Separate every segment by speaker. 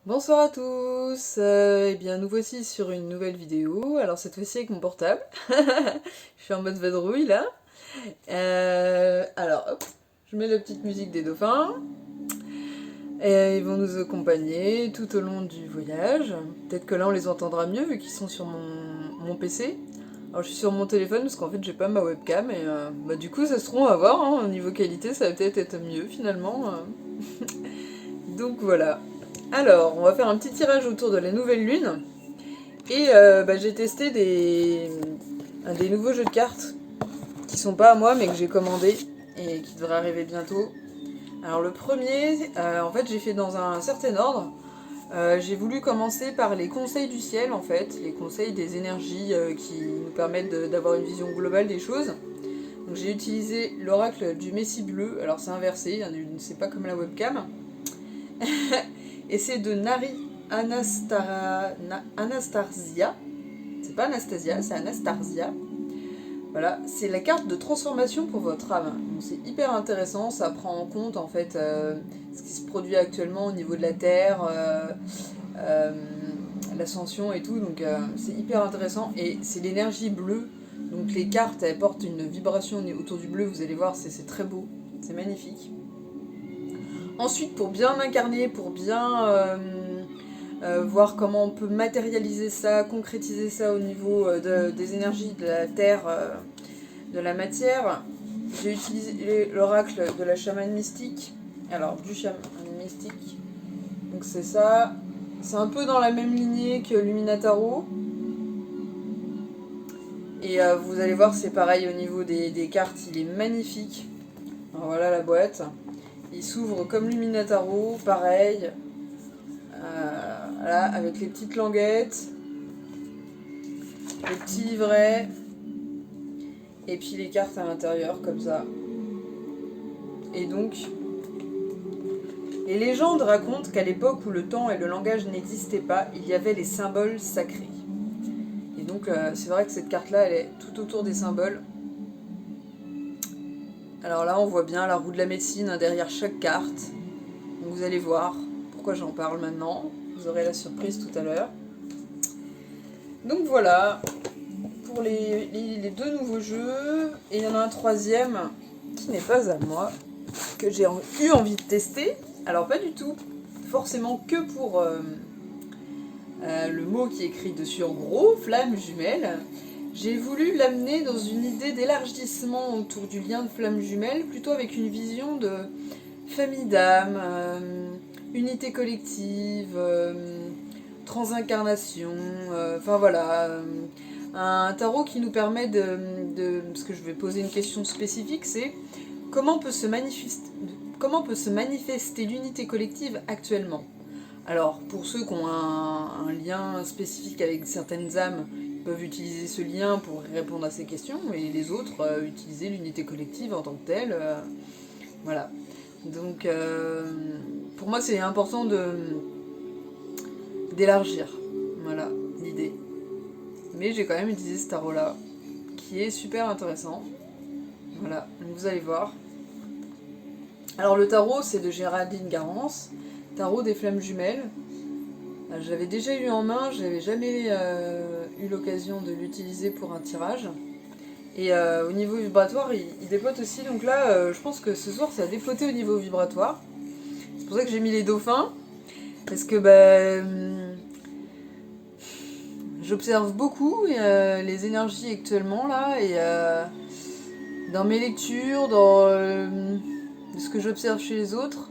Speaker 1: Bonsoir à tous, eh bien nous voici sur une nouvelle vidéo, alors cette fois-ci avec mon portable, je suis en mode vadrouille là. Alors hop, je mets la petite musique des dauphins, et ils vont nous accompagner tout au long du voyage. Peut-être que là on les entendra mieux vu qu'ils sont sur mon PC. Alors je suis sur mon téléphone parce qu'en fait j'ai pas ma webcam et du coup ça se trouve on va voir, hein, au niveau qualité ça va peut-être être mieux finalement. Donc voilà. Alors, on va faire un petit tirage autour de la nouvelle lune. Et j'ai testé des nouveaux jeux de cartes qui sont pas à moi mais que j'ai commandés et qui devraient arriver bientôt. Alors le premier, en fait j'ai fait dans un certain ordre. J'ai voulu commencer par les conseils du ciel en fait, les conseils des énergies qui nous permettent d'avoir une vision globale des choses. Donc j'ai utilisé l'oracle du Messie bleu, alors c'est inversé, c'est pas comme la webcam. Et c'est de Nari Anastasia. C'est pas Anastasia, c'est Anastasia. Voilà, c'est la carte de transformation pour votre âme. Donc c'est hyper intéressant, ça prend en compte en fait ce qui se produit actuellement au niveau de la Terre, euh, l'ascension et tout. Donc c'est hyper intéressant et c'est l'énergie bleue. Donc les cartes elles portent une vibration autour du bleu, vous allez voir, c'est très beau, c'est magnifique. Ensuite, pour bien incarner, pour bien voir comment on peut matérialiser ça, concrétiser ça au niveau des énergies de la terre, de la matière, j'ai utilisé l'oracle de la chamane mystique. Alors, du chaman mystique. Donc, c'est ça. C'est un peu dans la même lignée que Luminataro. Et vous allez voir, c'est pareil au niveau des cartes, il est magnifique. Alors, voilà la boîte. Il s'ouvre comme Luminataro, pareil. Voilà, avec les petites languettes, les petits livrets, et puis les cartes à l'intérieur, comme ça. Et donc, les légendes racontent qu'à l'époque où le temps et le langage n'existaient pas, il y avait les symboles sacrés. Et donc, c'est vrai que cette carte-là, elle est tout autour des symboles. Alors là, on voit bien la roue de la médecine hein, derrière chaque carte. Donc vous allez voir pourquoi j'en parle maintenant. Vous aurez la surprise tout à l'heure. Donc voilà, pour les deux nouveaux jeux. Et il y en a un troisième qui n'est pas à moi, que j'ai eu envie de tester. Alors pas du tout forcément que pour le mot qui est écrit dessus en gros, flamme jumelle. J'ai voulu l'amener dans une idée d'élargissement autour du lien de flamme jumelle, plutôt avec une vision de famille d'âme, unité collective, transincarnation, enfin voilà. Un tarot qui nous permet parce que je vais poser une question spécifique, c'est comment peut se manifester l'unité collective actuellement. Alors, pour ceux qui ont un lien spécifique avec certaines âmes, ils peuvent utiliser ce lien pour répondre à ces questions, et les autres utiliser l'unité collective en tant que telle. Voilà. Donc, pour moi, c'est important d'élargir. Voilà, l'idée. Mais j'ai quand même utilisé ce tarot-là, qui est super intéressant. Voilà, donc vous allez voir. Alors le tarot, c'est de Géraldine Garance, tarot des flammes jumelles. J'avais déjà eu en main, j'avais jamais eu l'occasion de l'utiliser pour un tirage. Et au niveau vibratoire, il dépote aussi. Donc là, je pense que ce soir, ça a dépoté au niveau vibratoire. C'est pour ça que j'ai mis les dauphins. Parce que j'observe beaucoup les énergies actuellement là. Et dans mes lectures, dans ce que j'observe chez les autres,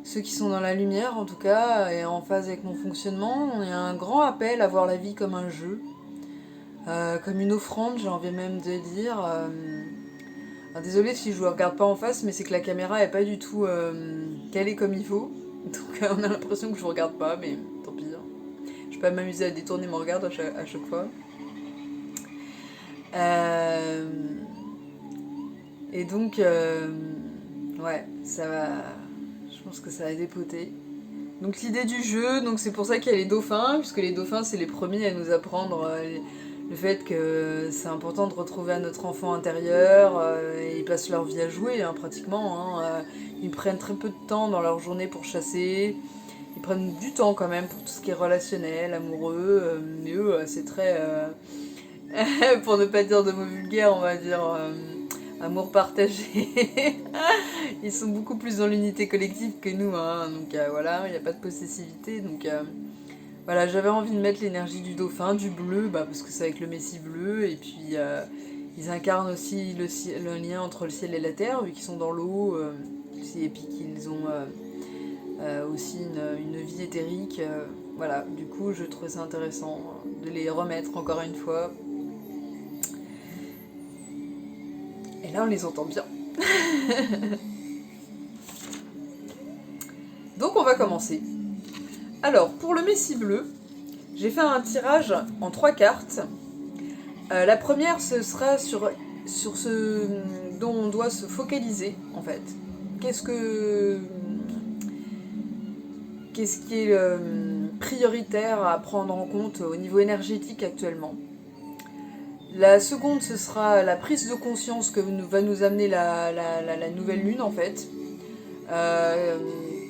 Speaker 1: ceux qui sont dans la lumière en tout cas, et en phase avec mon fonctionnement, il y a un grand appel à voir la vie comme un jeu. Comme une offrande, j'ai envie même de dire. Désolée si je vous regarde pas en face, mais c'est que la caméra est pas du tout calée comme il faut. Donc on a l'impression que je vous regarde pas, mais tant pis. Hein. Je vais pas m'amuser à détourner mon regard à chaque fois. Et donc, ouais, ça va. Je pense que ça va dépoter. Donc l'idée du jeu, donc c'est pour ça qu'il y a les dauphins, puisque les dauphins c'est les premiers à nous apprendre le fait que c'est important de retrouver notre enfant intérieur, et ils passent leur vie à jouer hein, pratiquement. Hein, ils prennent très peu de temps dans leur journée pour chasser, Ils prennent du temps quand même pour tout ce qui est relationnel, amoureux, mais eux, c'est très, pour ne pas dire de mots vulgaires, on va dire amour partagé. Ils sont beaucoup plus dans l'unité collective que nous, hein. Donc voilà, il n'y a pas de possessivité. Donc voilà, j'avais envie de mettre l'énergie du dauphin, du bleu, parce que c'est avec le messie bleu, et puis ils incarnent aussi le lien entre le ciel et la terre, vu qu'ils sont dans l'eau, et puis qu'ils ont aussi une vie éthérique. Voilà, du coup, je trouvais ça intéressant de les remettre encore une fois. Et là, on les entend bien. Donc, on va commencer. Alors, pour le messie bleu, j'ai fait un tirage en 3 cartes. La première, ce sera sur ce dont on doit se focaliser, en fait. Qu'est-ce qui est prioritaire à prendre en compte au niveau énergétique actuellement. La seconde, ce sera la prise de conscience que va nous amener la nouvelle lune, en fait.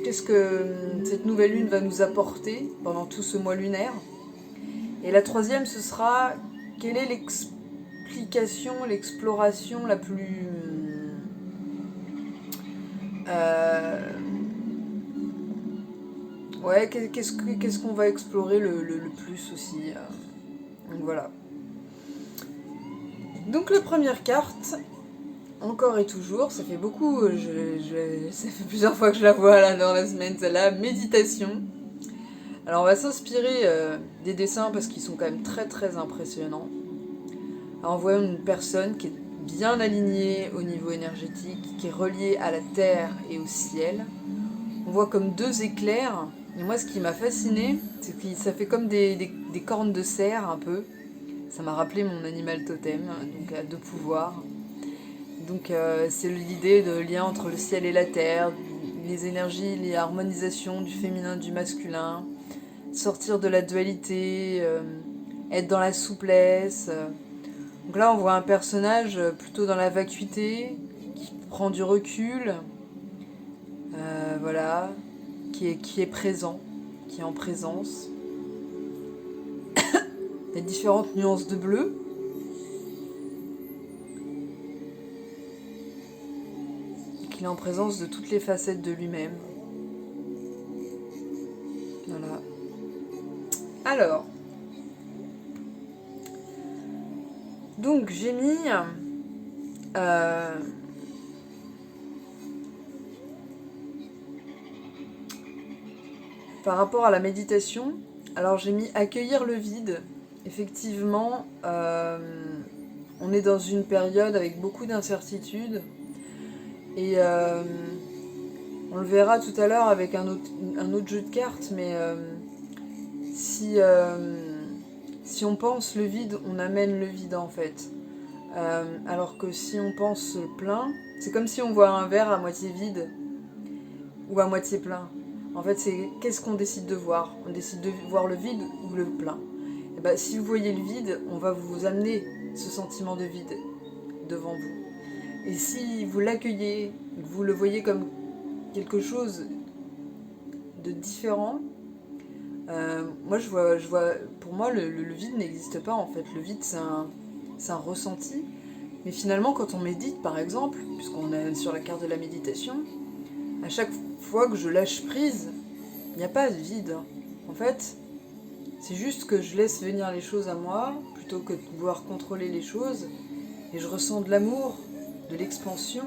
Speaker 1: Qu'est-ce que cette nouvelle lune va nous apporter pendant tout ce mois lunaire. Et la troisième, ce sera quelle est l'explication, l'exploration la plus... ouais, qu'est-ce qu'on va explorer le plus aussi. Donc voilà. Donc la première carte, encore et toujours, ça fait beaucoup, ça fait plusieurs fois que je la vois là dans la semaine, c'est la méditation. Alors on va s'inspirer des dessins parce qu'ils sont quand même très très impressionnants. Alors on voit une personne qui est bien alignée au niveau énergétique, qui est reliée à la terre et au ciel. On voit comme 2 éclairs. Et moi ce qui m'a fasciné, c'est que ça fait comme des cornes de cerf un peu. Ça m'a rappelé mon animal totem, donc de pouvoir. Donc c'est l'idée de lien entre le ciel et la terre, les énergies, les harmonisations du féminin, du masculin, sortir de la dualité, être dans la souplesse. Donc là on voit un personnage plutôt dans la vacuité, qui prend du recul, voilà, qui est présent, qui est en présence. Il y a différentes nuances de bleu. Il est en présence de toutes les facettes de lui-même. Voilà. Alors, donc j'ai mis par rapport à la méditation, alors j'ai mis accueillir le vide. Effectivement, on est dans une période avec beaucoup d'incertitudes. Et on le verra tout à l'heure avec un autre jeu de cartes, mais si on pense le vide, on amène le vide en fait. Alors que si on pense plein, c'est comme si on voit un verre à moitié vide ou à moitié plein. En fait, c'est qu'est-ce qu'on décide de voir. On décide de voir le vide ou le plein. Et ben, si vous voyez le vide, on va vous amener ce sentiment de vide devant vous. Et si vous l'accueillez, vous le voyez comme quelque chose de différent, moi je vois, pour moi le vide n'existe pas en fait. Le vide c'est un ressenti. Mais finalement quand on médite par exemple, puisqu'on est sur la carte de la méditation, à chaque fois que je lâche prise, il n'y a pas de vide. En fait, c'est juste que je laisse venir les choses à moi, plutôt que de vouloir contrôler les choses, et je ressens de l'amour, de l'expansion,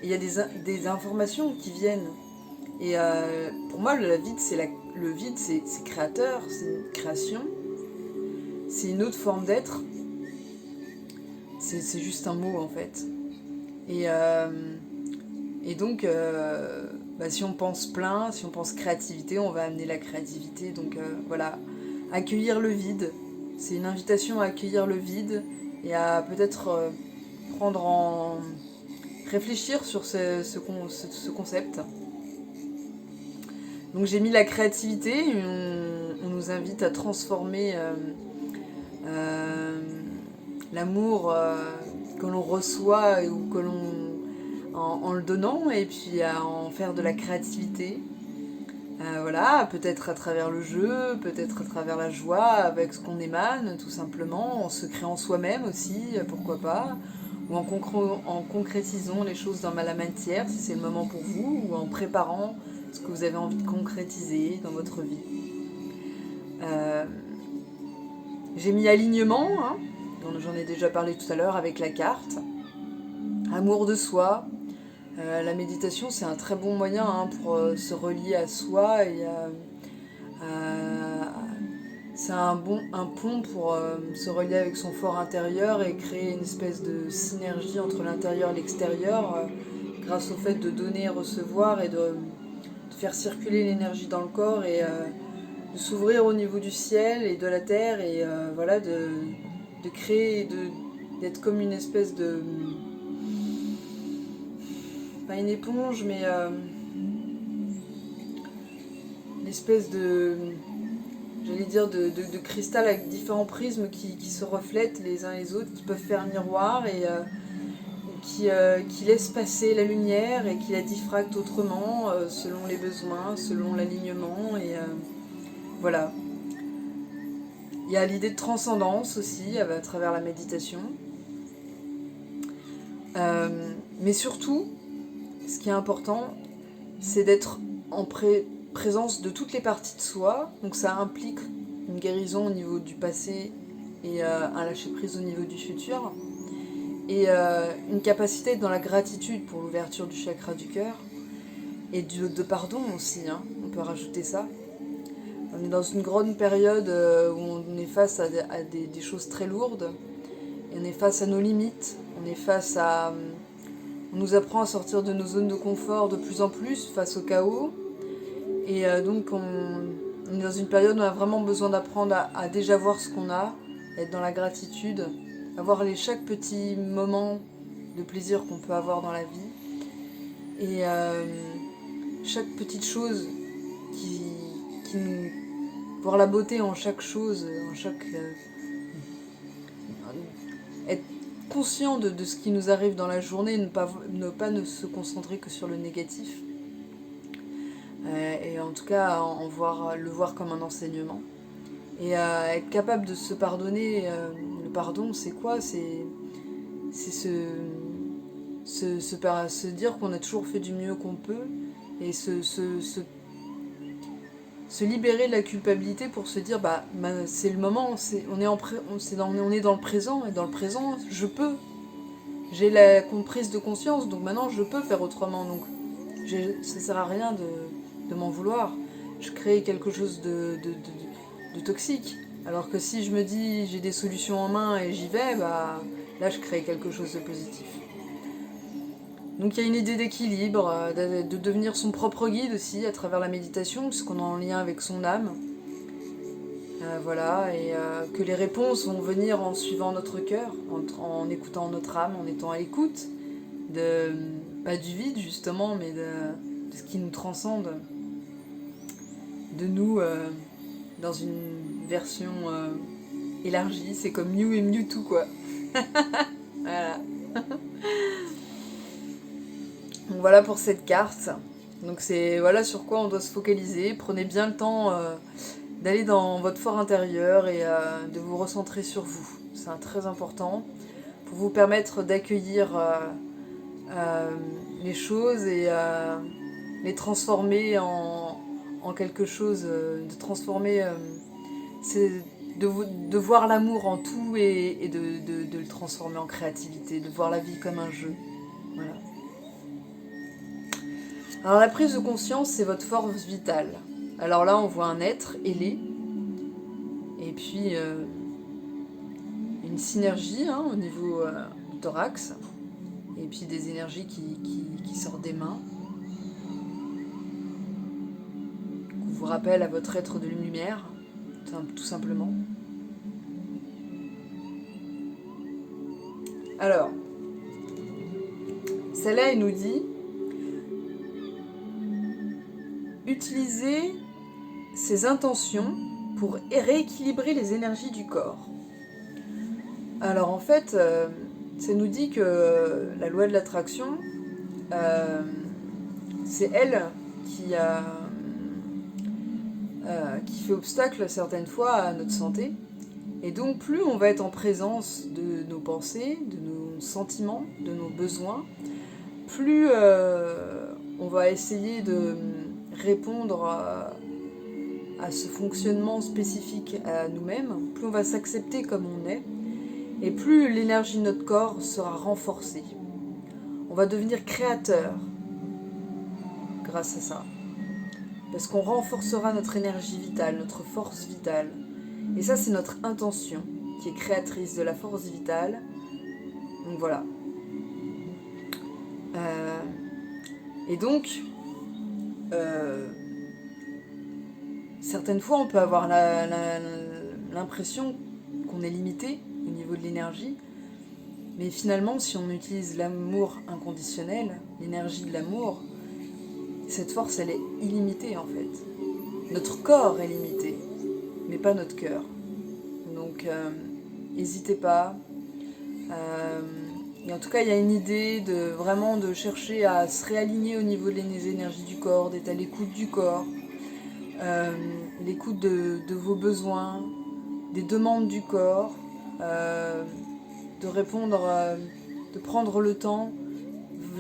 Speaker 1: et il y a des informations qui viennent. Et pour moi, le vide, c'est créateur, c'est une création, c'est une autre forme d'être, c'est juste un mot en fait. Et donc, si on pense plein, si on pense créativité, on va amener la créativité. Donc voilà, accueillir le vide, c'est une invitation à accueillir le vide et à peut-être réfléchir sur ce concept. Donc j'ai mis la créativité, on nous invite à transformer l'amour que l'on reçoit ou que l'on en le donnant et puis à en faire de la créativité. Voilà, peut-être à travers le jeu, peut-être à travers la joie, avec ce qu'on émane, tout simplement, en se créant soi-même aussi, pourquoi pas, ou en concrétisant les choses dans la matière, si c'est le moment pour vous, ou en préparant ce que vous avez envie de concrétiser dans votre vie. Euh, j'ai mis alignement, hein, dont j'en ai déjà parlé tout à l'heure avec la carte, amour de soi. La méditation, c'est un très bon moyen pour se relier à soi et c'est un pont pour se relier avec son fort intérieur et créer une espèce de synergie entre l'intérieur et l'extérieur grâce au fait de donner et recevoir et de faire circuler l'énergie dans le corps et de s'ouvrir au niveau du ciel et de la terre et voilà, de créer, d'être comme une espèce de... pas une éponge, mais une espèce de... j'allais dire de cristal avec différents prismes qui se reflètent les uns les autres, qui peuvent faire miroir et qui laissent passer la lumière et qui la diffractent autrement selon les besoins, selon l'alignement et voilà. Il y a l'idée de transcendance aussi à travers la méditation. Mais surtout, ce qui est important, c'est d'être en présence de toutes les parties de soi. Donc ça implique une guérison au niveau du passé et un lâcher-prise au niveau du futur. Et une capacité dans la gratitude pour l'ouverture du chakra du cœur. Et de pardon aussi, hein, on peut rajouter ça. On est dans une grande période où on est face à des choses très lourdes. Et on est face à nos limites. On est face à... On nous apprend à sortir de nos zones de confort de plus en plus face au chaos. Et donc on est dans une période où on a vraiment besoin d'apprendre à déjà voir ce qu'on a, être dans la gratitude, avoir chaque petit moment de plaisir qu'on peut avoir dans la vie. Et chaque petite chose qui nous... voir la beauté en chaque chose, en chaque... être conscient de ce qui nous arrive dans la journée, ne pas se concentrer que sur le négatif. Et en tout cas, le voir comme un enseignement. Et être capable de se pardonner. Le pardon, c'est quoi ? C'est se dire qu'on a toujours fait du mieux qu'on peut et se libérer de la culpabilité pour se dire c'est le moment, on est dans le présent, et dans le présent, je peux. J'ai la prise de conscience, donc maintenant je peux faire autrement. Donc ça sert à rien de m'en vouloir. Je crée quelque chose de toxique. Alors que si je me dis j'ai des solutions en main et j'y vais, là je crée quelque chose de positif. Donc il y a une idée d'équilibre, de devenir son propre guide aussi à travers la méditation, puisqu'on est en lien avec son âme. Voilà, et que les réponses vont venir en suivant notre cœur, en écoutant notre âme, en étant à l'écoute pas du vide justement, mais de ce qui nous transcende, de nous dans une version élargie. C'est comme Mew et Mewtwo quoi. Voilà. Donc voilà pour cette carte. Donc c'est voilà sur quoi on doit se focaliser. Prenez bien le temps d'aller dans votre fort intérieur et de vous recentrer sur vous. C'est très important pour vous permettre d'accueillir les choses et les transformer en quelque chose, de transformer, c'est de voir l'amour en tout et de le transformer en créativité, de voir la vie comme un jeu. Voilà. Alors la prise de conscience, c'est votre force vitale. Alors là, on voit un être ailé, et puis une synergie au niveau du thorax, et puis des énergies qui sortent des mains, qu'on vous rappelle à votre être de lumière, tout simplement. Alors, celle-là, elle nous dit utiliser ses intentions pour rééquilibrer les énergies du corps. Alors en fait, ça nous dit que la loi de l'attraction, c'est elle qui fait obstacle certaines fois à notre santé. Et donc plus on va être en présence de nos pensées, de nos sentiments, de nos besoins, plus on va essayer de répondre à ce fonctionnement spécifique à nous-mêmes, plus on va s'accepter comme on est, et plus l'énergie de notre corps sera renforcée. On va devenir créateur grâce à ça. Parce qu'on renforcera notre énergie vitale, notre force vitale. Et ça, c'est notre intention qui est créatrice de la force vitale. Donc voilà. Et donc, certaines fois, on peut avoir l'impression qu'on est limité au niveau de l'énergie. Mais finalement, si on utilise l'amour inconditionnel, l'énergie de l'amour, cette force, elle est illimitée en fait. Notre corps est limité, mais pas notre cœur. Donc, n'hésitez pas. Et en tout cas, il y a une idée de vraiment de chercher à se réaligner au niveau des énergies du corps, d'être à l'écoute du corps, l'écoute de vos besoins, des demandes du corps, de répondre, de prendre le temps.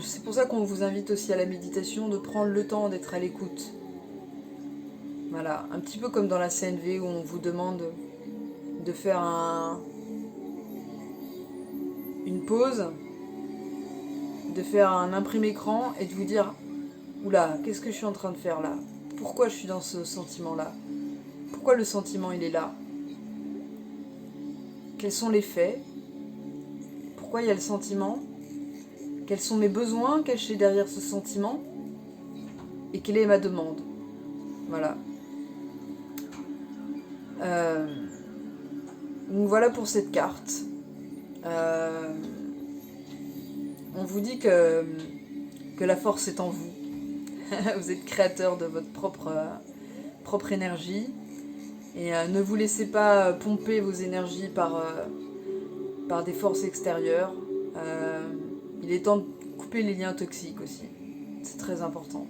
Speaker 1: C'est pour ça qu'on vous invite aussi à la méditation, de prendre le temps d'être à l'écoute. Voilà, un petit peu comme dans la CNV où on vous demande de faire une pause, de faire un imprimé-écran et de vous dire « Oula, qu'est-ce que je suis en train de faire là ? Pourquoi je suis dans ce sentiment-là ? Pourquoi le sentiment il est là ? Quels sont les faits ? Pourquoi il y a le sentiment ? Quels sont mes besoins cachés derrière ce sentiment ? Et quelle est ma demande ? » Voilà. Donc voilà pour cette carte. On vous dit que la force est en vous. Vous êtes créateur de votre propre énergie. Et ne vous laissez pas pomper vos énergies par des forces extérieures. Il est temps de couper les liens toxiques aussi. C'est très important.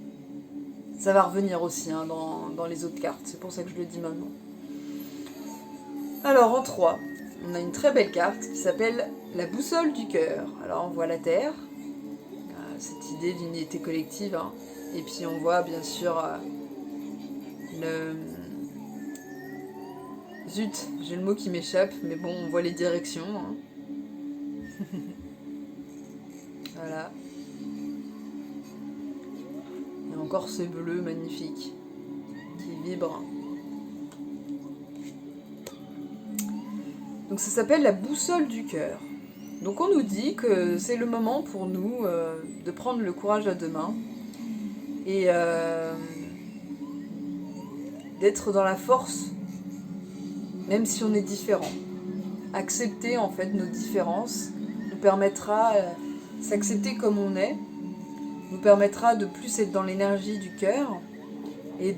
Speaker 1: Ça va revenir aussi dans les autres cartes. C'est pour ça que je le dis maintenant. Alors en 3, on a une très belle carte qui s'appelle la boussole du cœur. Alors on voit la Terre, cette idée d'unité collective, hein. Et puis on voit bien sûr Zut, j'ai le mot qui m'échappe, mais bon, on voit les directions. Hein. Voilà. Et encore ce bleu magnifique qui vibre. Donc ça s'appelle la boussole du cœur. Donc on nous dit que c'est le moment pour nous de prendre le courage à deux mains et d'être dans la force, même si on est différent. Accepter en fait nos différences nous permettra s'accepter comme on est, nous permettra de plus être dans l'énergie du cœur et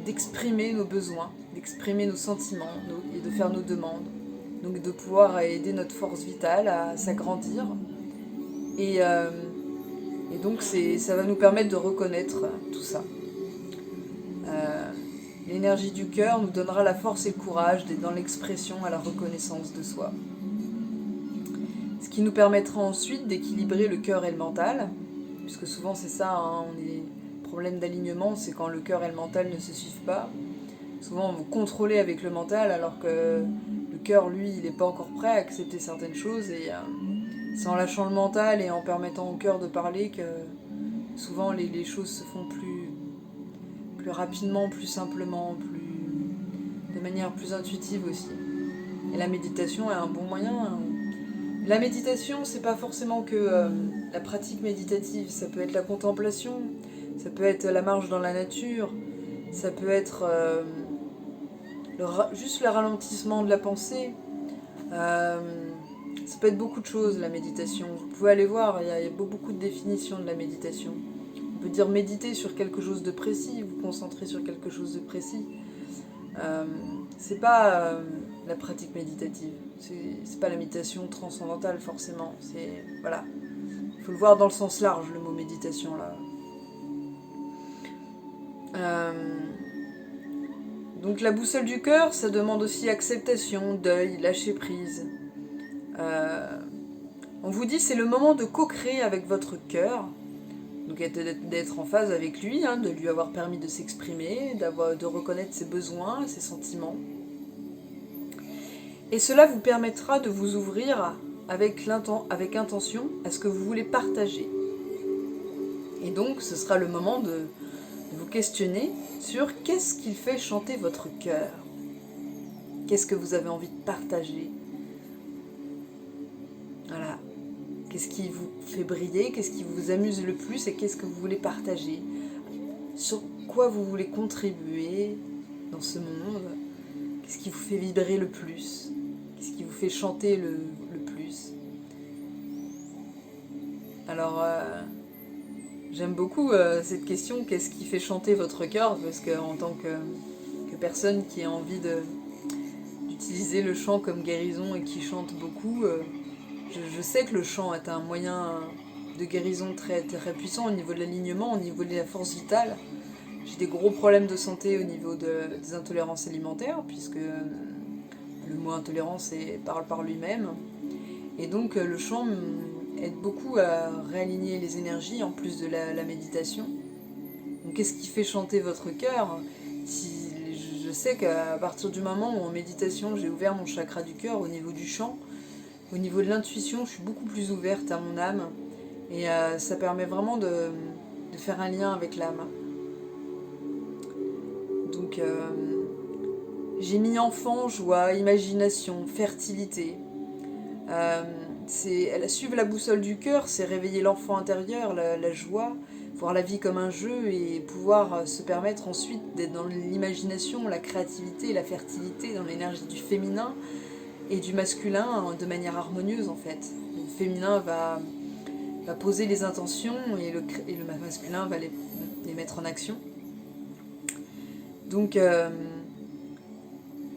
Speaker 1: d'exprimer nos besoins, d'exprimer nos sentiments et de faire nos demandes. Donc de pouvoir aider notre force vitale à s'agrandir. Et donc ça va nous permettre de reconnaître tout ça. L'énergie du cœur nous donnera la force et le courage d'être dans l'expression à la reconnaissance de soi. Ce qui nous permettra ensuite d'équilibrer le cœur et le mental, puisque souvent c'est ça, hein, problème d'alignement, c'est quand le cœur et le mental ne se suivent pas. Souvent on veut contrôler avec le mental alors que le cœur, lui, il n'est pas encore prêt à accepter certaines choses et c'est en lâchant le mental et en permettant au cœur de parler que souvent les choses se font plus rapidement, plus simplement, de manière plus intuitive aussi. Et la méditation est un bon moyen. La méditation, c'est pas forcément que la pratique méditative, ça peut être la contemplation, ça peut être la marche dans la nature, ça peut être juste le ralentissement de la pensée. Ça peut être beaucoup de choses, la méditation. Vous pouvez aller voir, il y a beaucoup de définitions de la méditation. On peut dire méditer sur quelque chose de précis, vous concentrer sur quelque chose de précis. C'est pas la pratique méditative, c'est pas la méditation transcendantale forcément. Voilà, il faut le voir dans le sens large, le mot méditation là. Donc la boussole du cœur, ça demande aussi acceptation, deuil, lâcher prise. On vous dit c'est le moment de co-créer avec votre cœur, donc d'être en phase avec lui, de lui avoir permis de s'exprimer, de reconnaître ses besoins, ses sentiments. Et cela vous permettra de vous ouvrir avec intention à ce que vous voulez partager. Et donc ce sera le moment de vous questionner sur qu'est-ce qui fait chanter votre cœur. Qu'est-ce que vous avez envie de partager? Voilà. Qu'est-ce qui vous fait briller? Qu'est-ce qui vous amuse le plus? Et qu'est-ce que vous voulez partager? Sur quoi vous voulez contribuer dans ce monde? Qu'est-ce qui vous fait vibrer le plus? Qu'est-ce qui vous fait chanter le plus? Alors, j'aime beaucoup cette question, qu'est-ce qui fait chanter votre cœur? Parce qu'en tant que personne qui a envie d'utiliser le chant comme guérison et qui chante beaucoup, je sais que le chant est un moyen de guérison très, très puissant au niveau de l'alignement, au niveau de la force vitale. J'ai des gros problèmes de santé au niveau des intolérances alimentaires, puisque le mot intolérance parle par lui-même. Et donc le chant aide beaucoup à réaligner les énergies, en plus de la méditation. Donc qu'est-ce qui fait chanter votre cœur? Je sais qu'à partir du moment où en méditation j'ai ouvert mon chakra du cœur au niveau du chant, au niveau de l'intuition, je suis beaucoup plus ouverte à mon âme. Et ça permet vraiment de faire un lien avec l'âme. Donc j'ai mis enfant, joie, imagination, fertilité. Suivre la boussole du cœur, c'est réveiller l'enfant intérieur, la joie, voir la vie comme un jeu et pouvoir se permettre ensuite d'être dans l'imagination, la créativité, la fertilité, dans l'énergie du féminin et du masculin de manière harmonieuse en fait. Le féminin va poser les intentions et le masculin va les mettre en action. Donc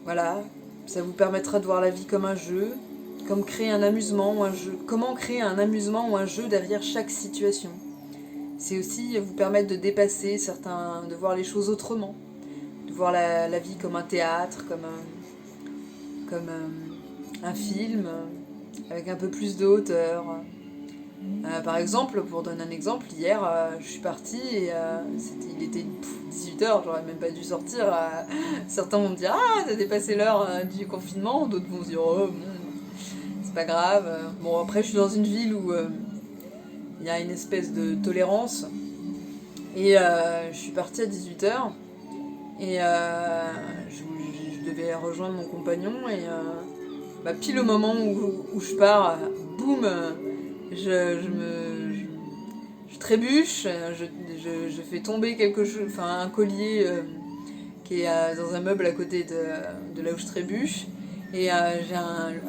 Speaker 1: voilà, ça vous permettra de voir la vie comme un jeu, comme créer un amusement ou un jeu. Comment créer un amusement ou un jeu derrière chaque situation. C'est aussi vous permettre de dépasser de voir les choses autrement, de voir la vie comme un théâtre, comme un film, avec un peu plus de hauteur. Par exemple, pour donner un exemple, hier je suis partie et il était 18h, j'aurais même pas dû sortir. Certains vont me dire ah t'as dépassé l'heure du confinement, d'autres vont se dire oh c'est pas grave. Bon après je suis dans une ville où il y a une espèce de tolérance et je suis partie à 18h et je devais rejoindre mon compagnon et pile au moment où je pars, boum, je trébuche, je fais tomber quelque chose, un collier qui est dans un meuble à côté de là où je trébuche. Et j'ai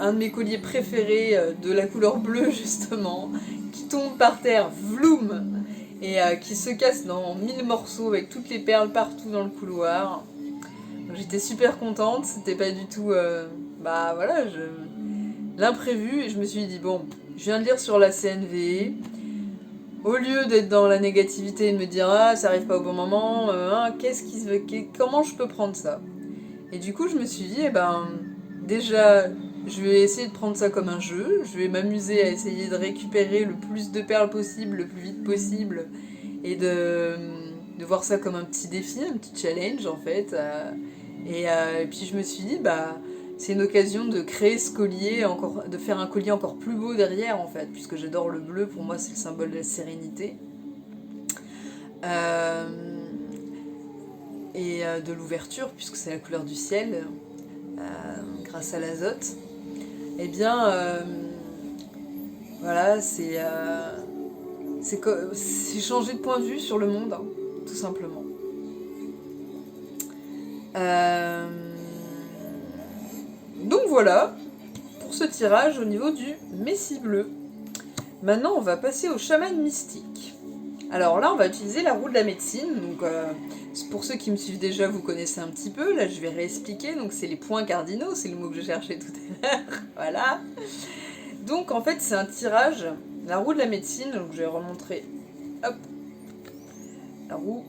Speaker 1: un de mes colliers préférés de la couleur bleue justement, qui tombe par terre, vloum, et qui se casse dans 1000 morceaux avec toutes les perles partout dans le couloir. Donc, j'étais super contente, c'était pas du tout l'imprévu, et je me suis dit bon, je viens de lire sur la CNV, au lieu d'être dans la négativité et de me dire ah ça arrive pas au bon moment, comment je peux prendre ça? Et du coup je me suis dit déjà je vais essayer de prendre ça comme un jeu, je vais m'amuser à essayer de récupérer le plus de perles possible, le plus vite possible, et de voir ça comme un petit défi, un petit challenge en fait. Et puis je me suis dit c'est une occasion de créer ce collier, de faire un collier encore plus beau derrière en fait, puisque j'adore le bleu, pour moi c'est le symbole de la sérénité. Et de l'ouverture, puisque c'est la couleur du ciel, grâce à l'azote. Et bien, voilà, c'est changer de point de vue sur le monde, tout simplement. Donc voilà, pour ce tirage au niveau du Messie bleu. Maintenant, on va passer au chaman mystique. Alors là, on va utiliser la roue de la médecine. Donc, pour ceux qui me suivent déjà, vous connaissez un petit peu. Là, je vais réexpliquer. Donc, c'est les points cardinaux. C'est le mot que je cherchais tout à l'heure. Voilà. Donc, en fait, c'est un tirage. La roue de la médecine. Donc, je vais remontrer. Hop. La roue.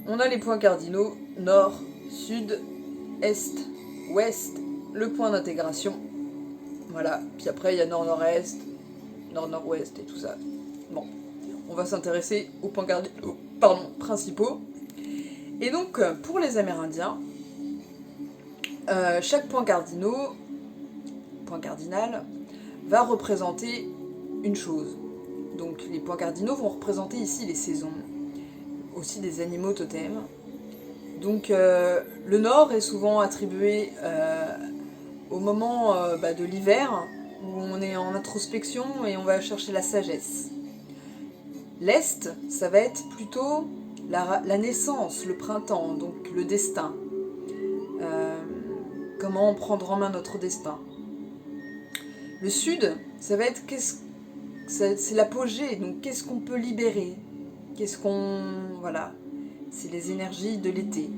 Speaker 1: On a les points cardinaux. Nord, sud, est, ouest, le point d'intégration. Voilà, puis après il y a nord-nord-est, nord-nord-ouest et tout ça. Bon, on va s'intéresser aux points principaux. Et donc, pour les Amérindiens, chaque point cardinal va représenter une chose. Donc les points cardinaux vont représenter ici les saisons, aussi des animaux totems. Donc le nord est souvent attribué au moment de l'hiver, où on est en introspection et on va chercher la sagesse. L'est, ça va être plutôt la naissance, le printemps, donc le destin. Comment prendre en main notre destin. Le sud, ça va être c'est l'apogée, donc qu'est-ce qu'on peut libérer, voilà, c'est les énergies de l'été.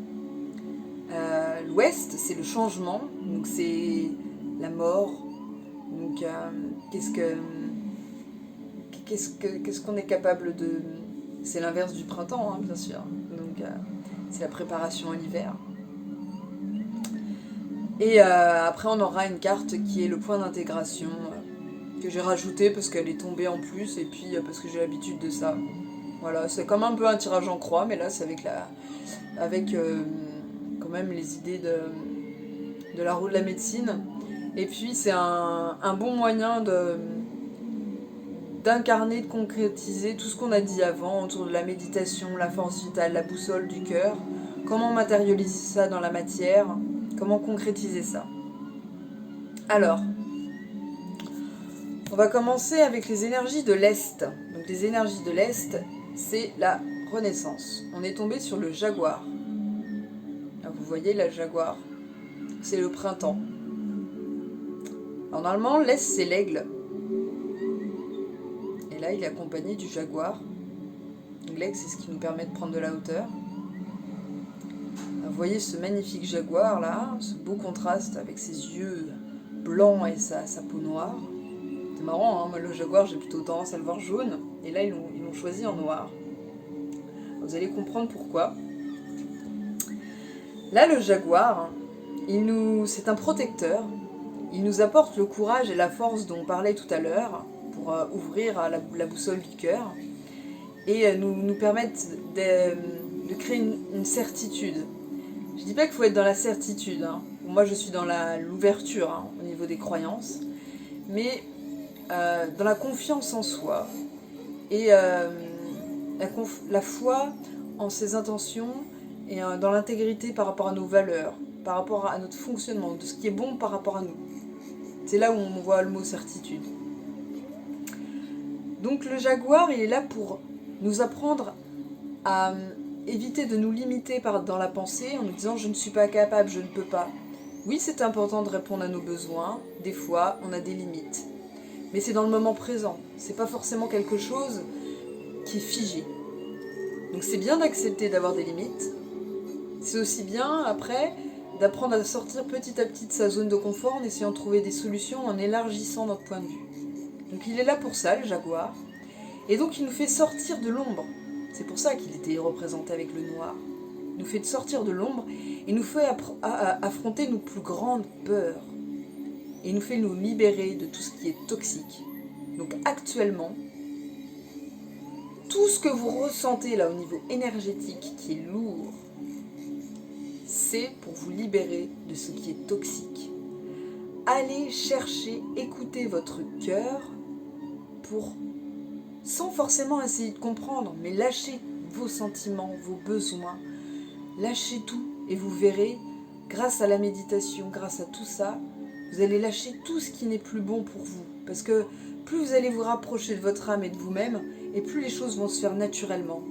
Speaker 1: L'ouest, c'est le changement, donc c'est la mort, donc qu'est-ce qu'on est capable de... C'est l'inverse du printemps, hein, bien sûr, donc c'est la préparation à l'hiver. Et après on aura une carte qui est le point d'intégration, que j'ai rajouté parce qu'elle est tombée en plus, et puis parce que j'ai l'habitude de ça. Voilà, c'est comme un peu un tirage en croix, mais là c'est avec quand même les idées de la roue de la médecine. Et puis c'est un bon moyen d'incarner, de concrétiser tout ce qu'on a dit avant autour de la méditation, la force vitale, la boussole du cœur. Comment matérialiser ça dans la matière, comment concrétiser ça. Alors, on va commencer avec les énergies de l'Est. Donc les énergies de l'Est, c'est la renaissance. On est tombé sur le jaguar. Alors, vous voyez la jaguar, c'est le printemps. Alors, normalement, l'Est, c'est l'aigle. Et là, il est accompagné du jaguar. Donc, l'aigle, c'est ce qui nous permet de prendre de la hauteur. Alors, vous voyez ce magnifique jaguar là, ce beau contraste avec ses yeux blancs et sa peau noire. C'est marrant, hein, moi le jaguar j'ai plutôt tendance à le voir jaune, et là ils l'ont choisi en noir. Vous allez comprendre pourquoi. Là le jaguar, c'est un protecteur, il nous apporte le courage et la force dont on parlait tout à l'heure, pour ouvrir à la boussole du cœur, et nous permettre de créer une certitude. Je dis pas qu'il faut être dans la certitude, hein. Moi je suis dans l'ouverture hein, au niveau des croyances, mais dans la confiance en soi et la foi en ses intentions et dans l'intégrité par rapport à nos valeurs, par rapport à notre fonctionnement, de ce qui est bon par rapport à nous. C'est là où on voit le mot certitude. Donc le jaguar, il est là pour nous apprendre à éviter de nous limiter dans la pensée en nous disant je ne suis pas capable, je ne peux pas. Oui, c'est important de répondre à nos besoins, des fois on a des limites. Mais c'est dans le moment présent, c'est pas forcément quelque chose qui est figé. Donc c'est bien d'accepter d'avoir des limites, c'est aussi bien après d'apprendre à sortir petit à petit de sa zone de confort en essayant de trouver des solutions, en élargissant notre point de vue. Donc il est là pour ça, le jaguar, et donc il nous fait sortir de l'ombre. C'est pour ça qu'il était représenté avec le noir. Il nous fait sortir de l'ombre et nous fait affronter nos plus grandes peurs. Et il nous fait nous libérer de tout ce qui est toxique. Donc actuellement, tout ce que vous ressentez là au niveau énergétique qui est lourd, c'est pour vous libérer de ce qui est toxique. Allez chercher, écoutez votre cœur sans forcément essayer de comprendre, mais lâchez vos sentiments, vos besoins, lâchez tout et vous verrez, grâce à la méditation, grâce à tout ça, vous allez lâcher tout ce qui n'est plus bon pour vous. Parce que plus vous allez vous rapprocher de votre âme et de vous-même, et plus les choses vont se faire naturellement.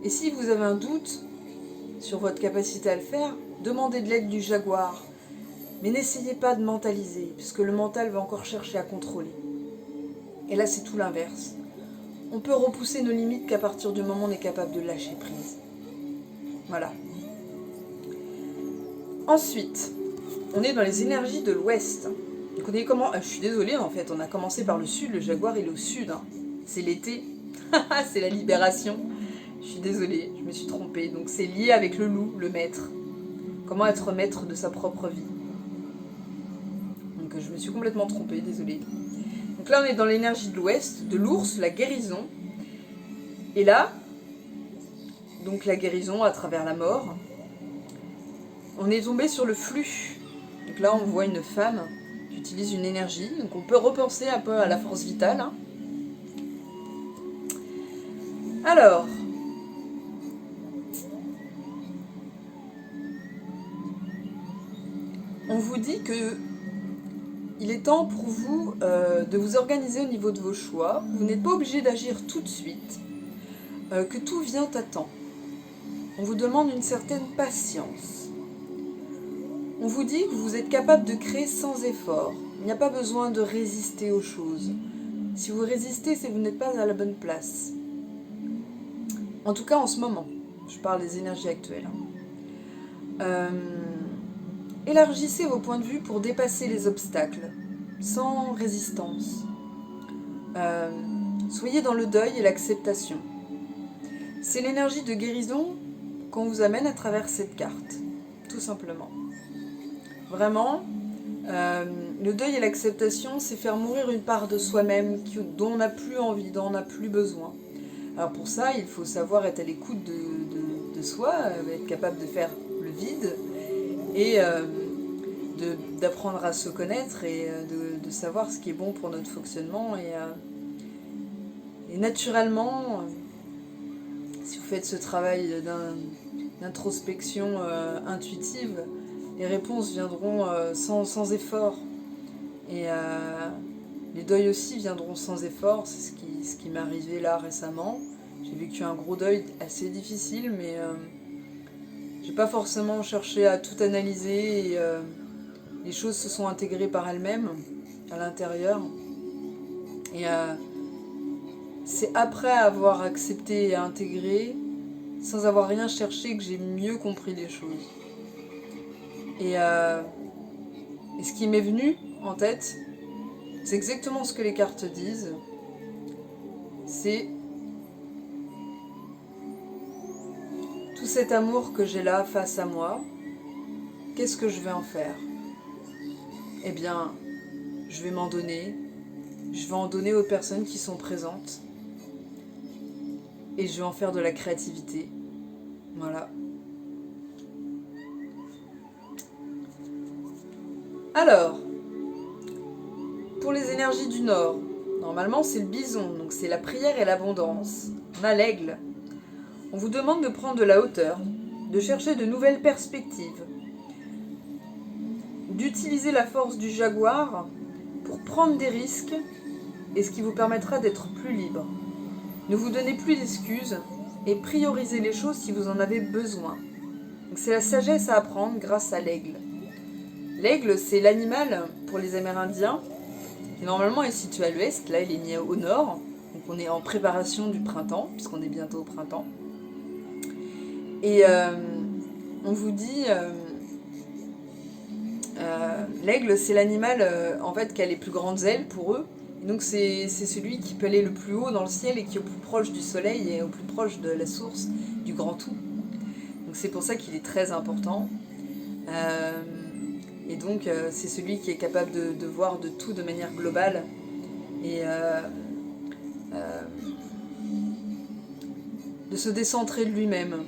Speaker 1: Et si vous avez un doute sur votre capacité à le faire, demandez de l'aide du jaguar. Mais n'essayez pas de mentaliser, puisque le mental va encore chercher à contrôler. Et là, c'est tout l'inverse. On peut repousser nos limites qu'à partir du moment où on est capable de lâcher prise. Voilà. Ensuite, on est dans les énergies de l'ouest. Donc on est comment je suis désolée, en fait, on a commencé par le sud, le jaguar il est au sud. Hein. C'est l'été, c'est la libération. Je suis désolée, je me suis trompée. Donc c'est lié avec le loup, le maître. comment être maître de sa propre vie. Donc je me suis complètement trompée, désolée. Donc là on est dans l'énergie de l'ouest, de l'ours, la guérison. Et là, donc la guérison à travers la mort, on est tombé sur le flux. Donc là on voit une femme qui utilise une énergie, donc on peut repenser un peu à la force vitale. Hein. Alors, on vous dit que il est temps pour vous de vous organiser au niveau de vos choix. Vous n'êtes pas obligé d'agir tout de suite, que tout vient à temps. On vous demande une certaine patience. On vous dit que vous êtes capable de créer sans effort. Il n'y a pas besoin de résister aux choses. Si vous résistez, c'est que vous n'êtes pas à la bonne place. En tout cas, en ce moment. Je parle des énergies actuelles. Élargissez vos points de vue pour dépasser les obstacles, sans résistance. Soyez dans le deuil et l'acceptation. C'est l'énergie de guérison qu'on vous amène à travers cette carte, tout simplement. Vraiment, le deuil et l'acceptation, c'est faire mourir une part de soi-même dont on n'a plus envie, dont on n'a plus besoin. Alors pour ça, il faut savoir être à l'écoute de soi, être capable de faire le vide et d'apprendre à se connaître et de savoir ce qui est bon pour notre fonctionnement. Et naturellement, si vous faites ce travail d'introspection intuitive, les réponses viendront sans effort. Et les deuils aussi viendront sans effort. C'est ce qui m'est arrivé là récemment. J'ai vécu un gros deuil assez difficile, mais j'ai pas forcément cherché à tout analyser. Et les choses se sont intégrées par elles-mêmes à l'intérieur. Et c'est après avoir accepté et intégré, sans avoir rien cherché, que j'ai mieux compris les choses. Et ce qui m'est venu en tête, c'est exactement ce que les cartes disent. C'est tout cet amour que j'ai là face à moi, qu'est-ce que je vais en faire ? Eh bien, je vais m'en donner. Je vais en donner aux personnes qui sont présentes. Et je vais en faire de la créativité. Voilà. Alors, pour les énergies du Nord, normalement c'est le bison, donc c'est la prière et l'abondance. On a l'aigle. On vous demande de prendre de la hauteur, de chercher de nouvelles perspectives, d'utiliser la force du jaguar pour prendre des risques et ce qui vous permettra d'être plus libre. Ne vous donnez plus d'excuses et priorisez les choses si vous en avez besoin. Donc c'est la sagesse à apprendre grâce à l'aigle. L'aigle, c'est l'animal pour les Amérindiens qui normalement est situé à l'ouest. Là, il est mis au nord. Donc on est en préparation du printemps, puisqu'on est bientôt au printemps. Et on vous dit... l'aigle, c'est l'animal en fait qui a les plus grandes ailes pour eux. Et donc c'est celui qui peut aller le plus haut dans le ciel et qui est au plus proche du soleil et au plus proche de la source du grand tout. Donc c'est pour ça qu'il est très important. Et donc c'est celui qui est capable de voir de tout de manière globale et de se décentrer de lui-même.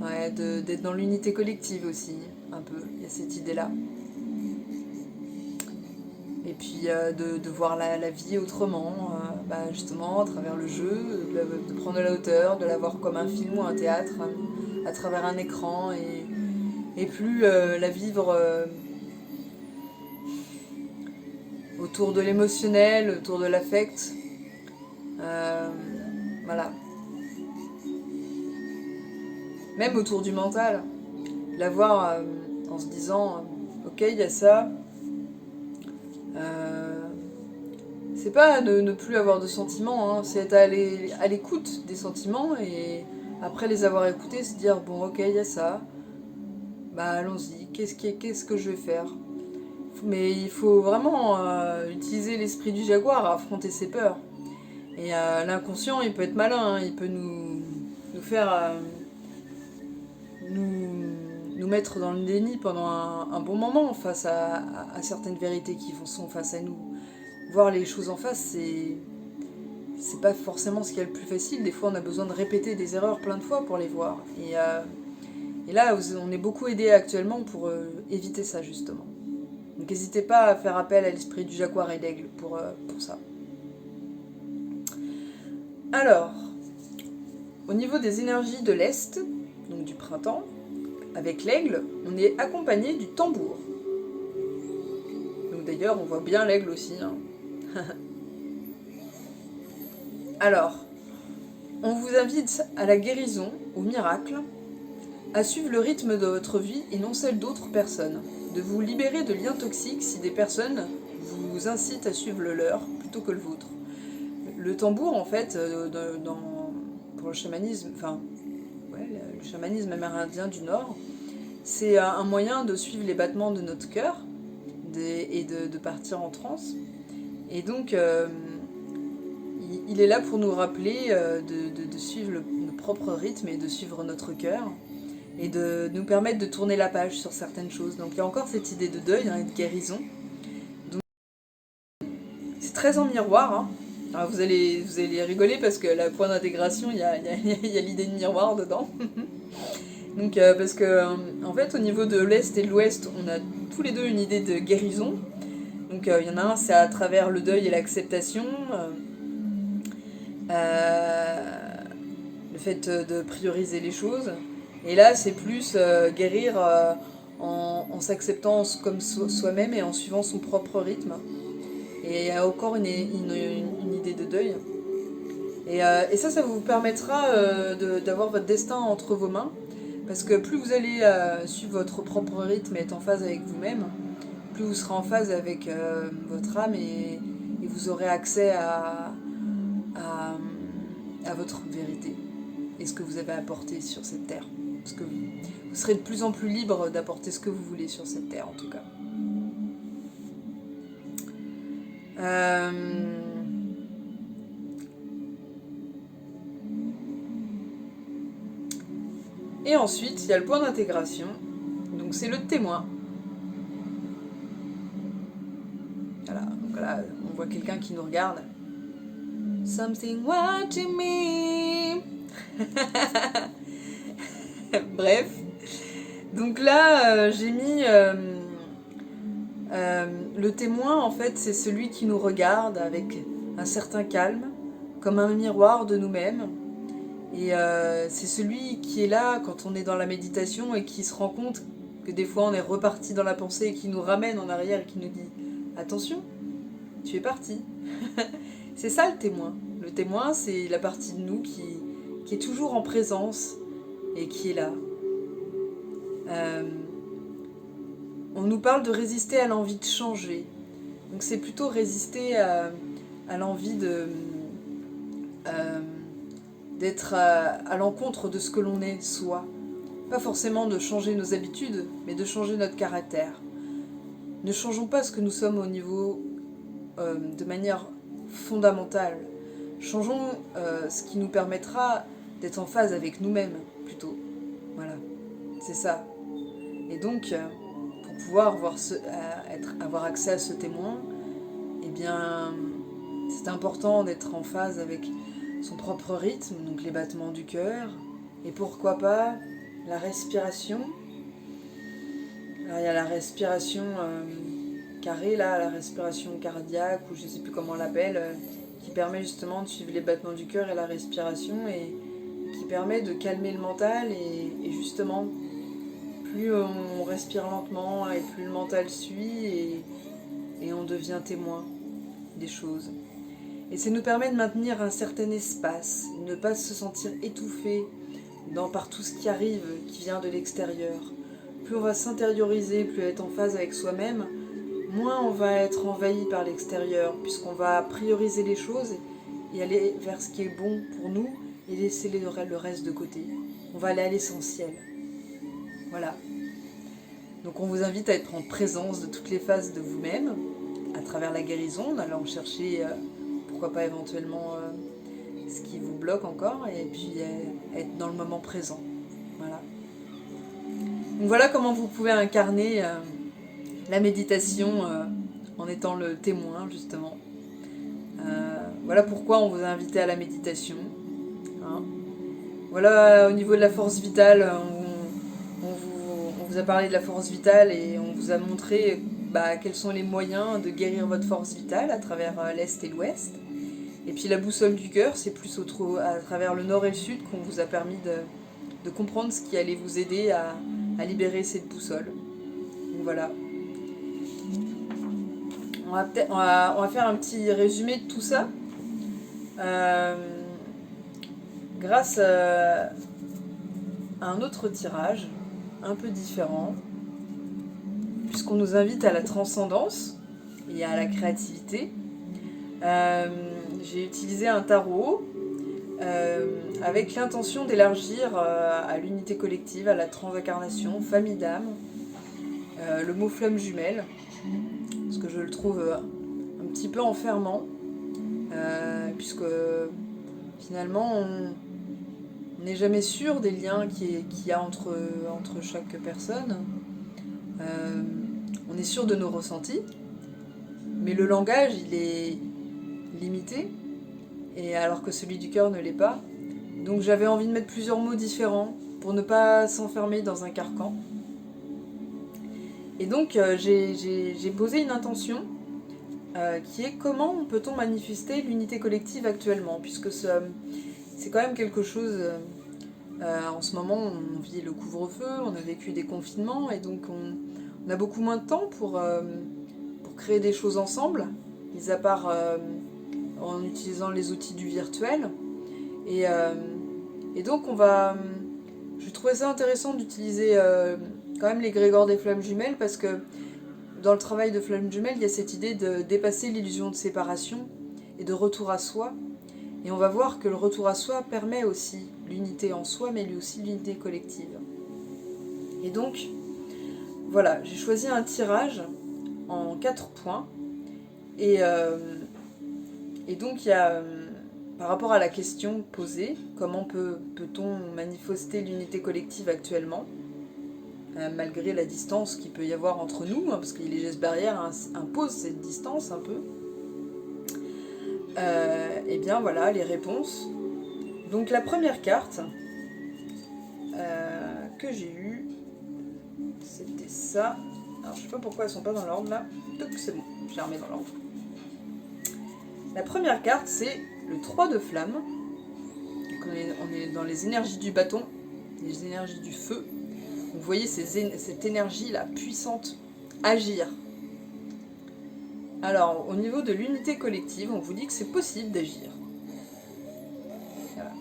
Speaker 1: Ouais, d'être dans l'unité collective aussi, un peu. Il y a cette idée-là. Et puis de voir la vie autrement, justement, à travers le jeu, de prendre de la hauteur, de la voir comme un film ou un théâtre, à travers un écran, et plus la vivre autour de l'émotionnel, autour de l'affect. Voilà. Même autour du mental. La voir en se disant, ok, il y a ça. C'est pas ne plus avoir de sentiments, hein, c'est être à l'écoute des sentiments et après les avoir écoutés, se dire bon ok il y a ça, allons-y, qu'est-ce que je vais faire ? Mais il faut vraiment utiliser l'esprit du jaguar à affronter ses peurs. Et l'inconscient il peut être malin, hein, il peut nous faire nous mettre dans le déni pendant un bon moment face à certaines vérités qui sont face à nous. Voir les choses en face, c'est pas forcément ce qui est le plus facile. Des fois, on a besoin de répéter des erreurs plein de fois pour les voir. Et là, on est beaucoup aidé actuellement pour éviter ça, justement. Donc n'hésitez pas à faire appel à l'esprit du jaguar et d'aigle pour ça. Alors, au niveau des énergies de l'Est, donc du printemps, avec l'aigle, on est accompagné du tambour. Donc d'ailleurs, on voit bien l'aigle aussi. Hein. Alors, on vous invite à la guérison, au miracle, à suivre le rythme de votre vie et non celle d'autres personnes, de vous libérer de liens toxiques si des personnes vous incitent à suivre le leur plutôt que le vôtre. Le tambour, en fait, pour le chamanisme, le chamanisme amérindien du Nord, c'est un moyen de suivre les battements de notre cœur et de partir en transe. Et donc, il est là pour nous rappeler de suivre notre propre rythme et de suivre notre cœur et de nous permettre de tourner la page sur certaines choses. Donc il y a encore cette idée de deuil et de guérison. Donc, c'est très en miroir. Hein. Alors, vous allez rigoler parce que la point d'intégration, il y a l'idée de miroir dedans. Donc parce que en fait au niveau de l'Est et de l'Ouest, on a tous les deux une idée de guérison. Donc il y en a un, c'est à travers le deuil et l'acceptation. Le fait de prioriser les choses. Et là, c'est plus guérir en s'acceptant comme soi-même et en suivant son propre rythme. Et il y a encore une idée de deuil. Et ça vous permettra d'avoir votre destin entre vos mains. Parce que plus vous allez suivre votre propre rythme et être en phase avec vous-même, plus vous serez en phase avec votre âme et vous aurez accès à votre vérité et ce que vous avez apporté sur cette terre. Parce que vous serez de plus en plus libre d'apporter ce que vous voulez sur cette terre, en tout cas. Et ensuite, il y a le point d'intégration. Donc c'est le témoin. Voilà, donc là, on voit quelqu'un qui nous regarde. Something watching me. Bref. Donc là, j'ai mis le témoin, en fait, c'est celui qui nous regarde avec un certain calme, comme un miroir de nous-mêmes. Et c'est celui qui est là quand on est dans la méditation et qui se rend compte que des fois on est reparti dans la pensée et qui nous ramène en arrière et qui nous dit « Attention, tu es parti ». C'est ça le témoin. Le témoin, c'est la partie de nous qui est toujours en présence et qui est là. On nous parle de résister à l'envie de changer. Donc c'est plutôt résister à l'envie d'être à l'encontre de ce que l'on est, soi. Pas forcément de changer nos habitudes, mais de changer notre caractère. Ne changeons pas ce que nous sommes au niveau de manière fondamentale. Changeons ce qui nous permettra d'être en phase avec nous-mêmes, plutôt. Voilà, c'est ça. Et donc, pour pouvoir avoir accès à ce témoin, eh bien, c'est important d'être en phase avec son propre rythme, donc les battements du cœur, et pourquoi pas la respiration. Alors il y a la respiration carrée, là, la respiration cardiaque, ou je ne sais plus comment on l'appelle, qui permet justement de suivre les battements du cœur et la respiration, et qui permet de calmer le mental, et justement, plus on respire lentement, et plus le mental suit, et on devient témoin des choses. Et ça nous permet de maintenir un certain espace, ne pas se sentir étouffé par tout ce qui arrive, qui vient de l'extérieur. Plus on va s'intérioriser, plus être en phase avec soi-même, moins on va être envahi par l'extérieur, puisqu'on va prioriser les choses et aller vers ce qui est bon pour nous et laisser le reste de côté. On va aller à l'essentiel. Voilà. Donc on vous invite à être en présence de toutes les phases de vous-même, à travers la guérison, en allant chercher... pourquoi pas éventuellement ce qui vous bloque encore, et puis être dans le moment présent. Voilà. Donc voilà comment vous pouvez incarner la méditation en étant le témoin, justement. Voilà pourquoi on vous a invité à la méditation. Hein. Voilà, au niveau de la force vitale, on vous a parlé de la force vitale et on vous a montré quels sont les moyens de guérir votre force vitale à travers l'Est et l'Ouest. Et puis la boussole du cœur, c'est plus à travers le Nord et le Sud qu'on vous a permis de comprendre ce qui allait vous aider à libérer cette boussole. Donc voilà. On va faire un petit résumé de tout ça. Grâce à un autre tirage, un peu différent, puisqu'on nous invite à la transcendance et à la créativité. J'ai utilisé un tarot avec l'intention d'élargir à l'unité collective, à la transincarnation, famille d'âme, le mot flamme jumelle, parce que je le trouve un petit peu enfermant, puisque finalement on n'est jamais sûr des liens qu'il y a entre chaque personne. On est sûr de nos ressentis, mais le langage il est limité, et alors que celui du cœur ne l'est pas. Donc j'avais envie de mettre plusieurs mots différents pour ne pas s'enfermer dans un carcan. Et donc j'ai posé une intention qui est comment peut-on manifester l'unité collective actuellement, puisque c'est quand même quelque chose... en ce moment, on vit le couvre-feu, on a vécu des confinements, et donc on a beaucoup moins de temps pour créer des choses ensemble, mis à part en utilisant les outils du virtuel. Et donc je trouvais ça intéressant d'utiliser quand même l'égrégore des flammes jumelles, parce que dans le travail de flammes jumelles, il y a cette idée de dépasser l'illusion de séparation et de retour à soi. Et on va voir que le retour à soi permet aussi l'unité en soi, mais lui aussi l'unité collective. Et donc, voilà, j'ai choisi un tirage en 4 points. Et donc, il y a, par rapport à la question posée, comment peut-on manifester l'unité collective actuellement, malgré la distance qu'il peut y avoir entre nous, parce que les gestes barrières imposent cette distance un peu. Et bien voilà les réponses. Donc la première carte que j'ai eue, c'était ça. Alors je sais pas pourquoi elles sont pas dans l'ordre là. Donc c'est bon, je les remets dans l'ordre. La première carte c'est le 3 de flamme. Donc on est dans les énergies du bâton, les énergies du feu. Vous voyez cette énergie là puissante agir. Alors, au niveau de l'unité collective, on vous dit que c'est possible d'agir. Voilà.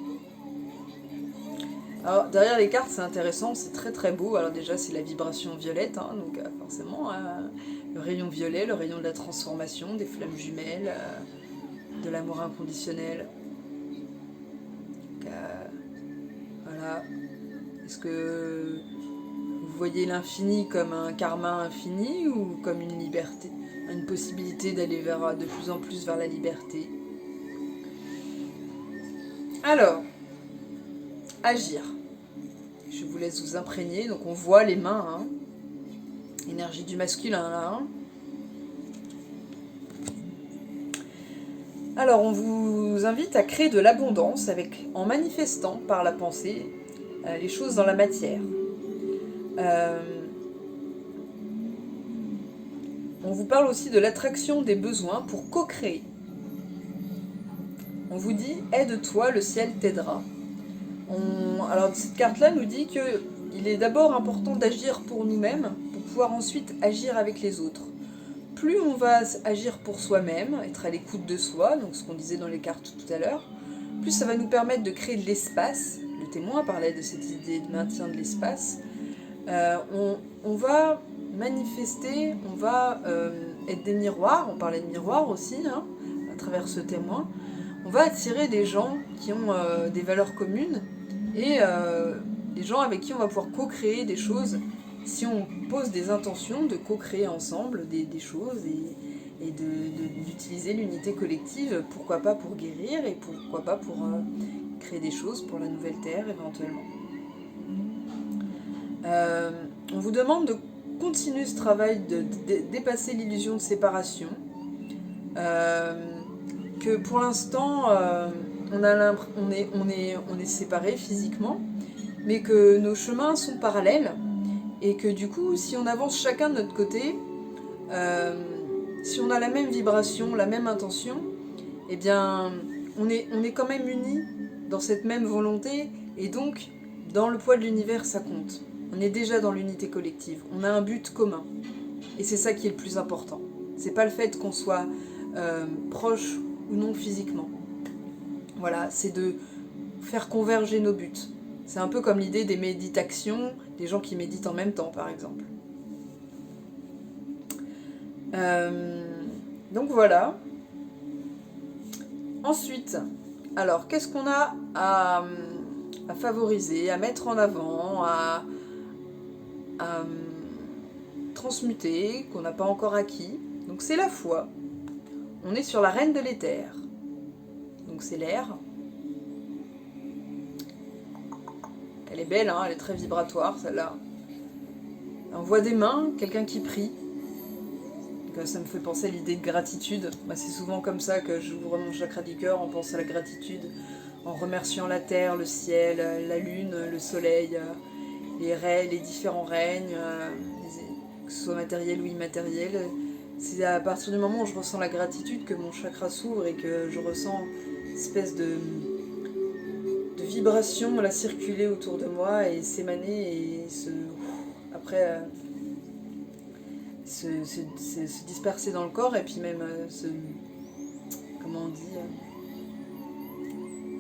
Speaker 1: Alors, derrière les cartes, c'est intéressant, c'est très très beau. Alors déjà, c'est la vibration violette, hein, donc forcément, le rayon violet, le rayon de la transformation, des flammes jumelles, de l'amour inconditionnel. Donc, voilà. Est-ce que vous voyez l'infini comme un karma infini ou comme une liberté ? Une possibilité d'aller de plus en plus vers la liberté. Alors, agir. Je vous laisse vous imprégner. Donc on voit les mains. Hein. Énergie du masculin là. Hein. Alors on vous invite à créer de l'abondance en manifestant par la pensée les choses dans la matière. On vous parle aussi de l'attraction des besoins pour co-créer. On vous dit « Aide-toi, le ciel t'aidera ». Alors cette carte-là nous dit qu'il est d'abord important d'agir pour nous-mêmes pour pouvoir ensuite agir avec les autres. Plus on va agir pour soi-même, être à l'écoute de soi, donc ce qu'on disait dans les cartes tout à l'heure, plus ça va nous permettre de créer de l'espace. Le témoin parlait de cette idée de maintien de l'espace. On va manifester, on va être des miroirs, on parlait de miroirs aussi, hein, à travers ce témoin. On va attirer des gens qui ont des valeurs communes et des gens avec qui on va pouvoir co-créer des choses si on pose des intentions de co-créer ensemble des choses et d'utiliser l'unité collective, pourquoi pas pour guérir et pourquoi pas pour créer des choses pour la nouvelle terre éventuellement. on vous demande de continuer ce travail de dépasser l'illusion de séparation. Que pour l'instant, on est séparés physiquement, mais que nos chemins sont parallèles, et que du coup, si on avance chacun de notre côté, si on a la même vibration, la même intention, eh bien, on est quand même unis dans cette même volonté, et donc, dans le poids de l'univers, ça compte. On est déjà dans l'unité collective, on a un but commun, et c'est ça qui est le plus important. C'est pas le fait qu'on soit proche ou non physiquement. Voilà, c'est de faire converger nos buts. C'est un peu comme l'idée des méditations, des gens qui méditent en même temps, par exemple. Donc voilà. Ensuite, alors, qu'est-ce qu'on a à favoriser, à mettre en avant, à transmuter, qu'on n'a pas encore acquis? Donc c'est la foi. On est sur la reine de l'éther. Donc c'est l'air. Elle est belle, hein, elle est très vibratoire, celle-là. On voit des mains, quelqu'un qui prie. Donc, ça me fait penser à l'idée de gratitude. Moi, c'est souvent comme ça que j'ouvre mon chakra du cœur, en pensant à la gratitude, en remerciant la terre, le ciel, la lune, le soleil, les différents règnes, que ce soit matériel ou immatériel. C'est à partir du moment où je ressens la gratitude que mon chakra s'ouvre et que je ressens une espèce de vibration la circuler autour de moi et s'émaner et après se disperser dans le corps et puis même comment on dit,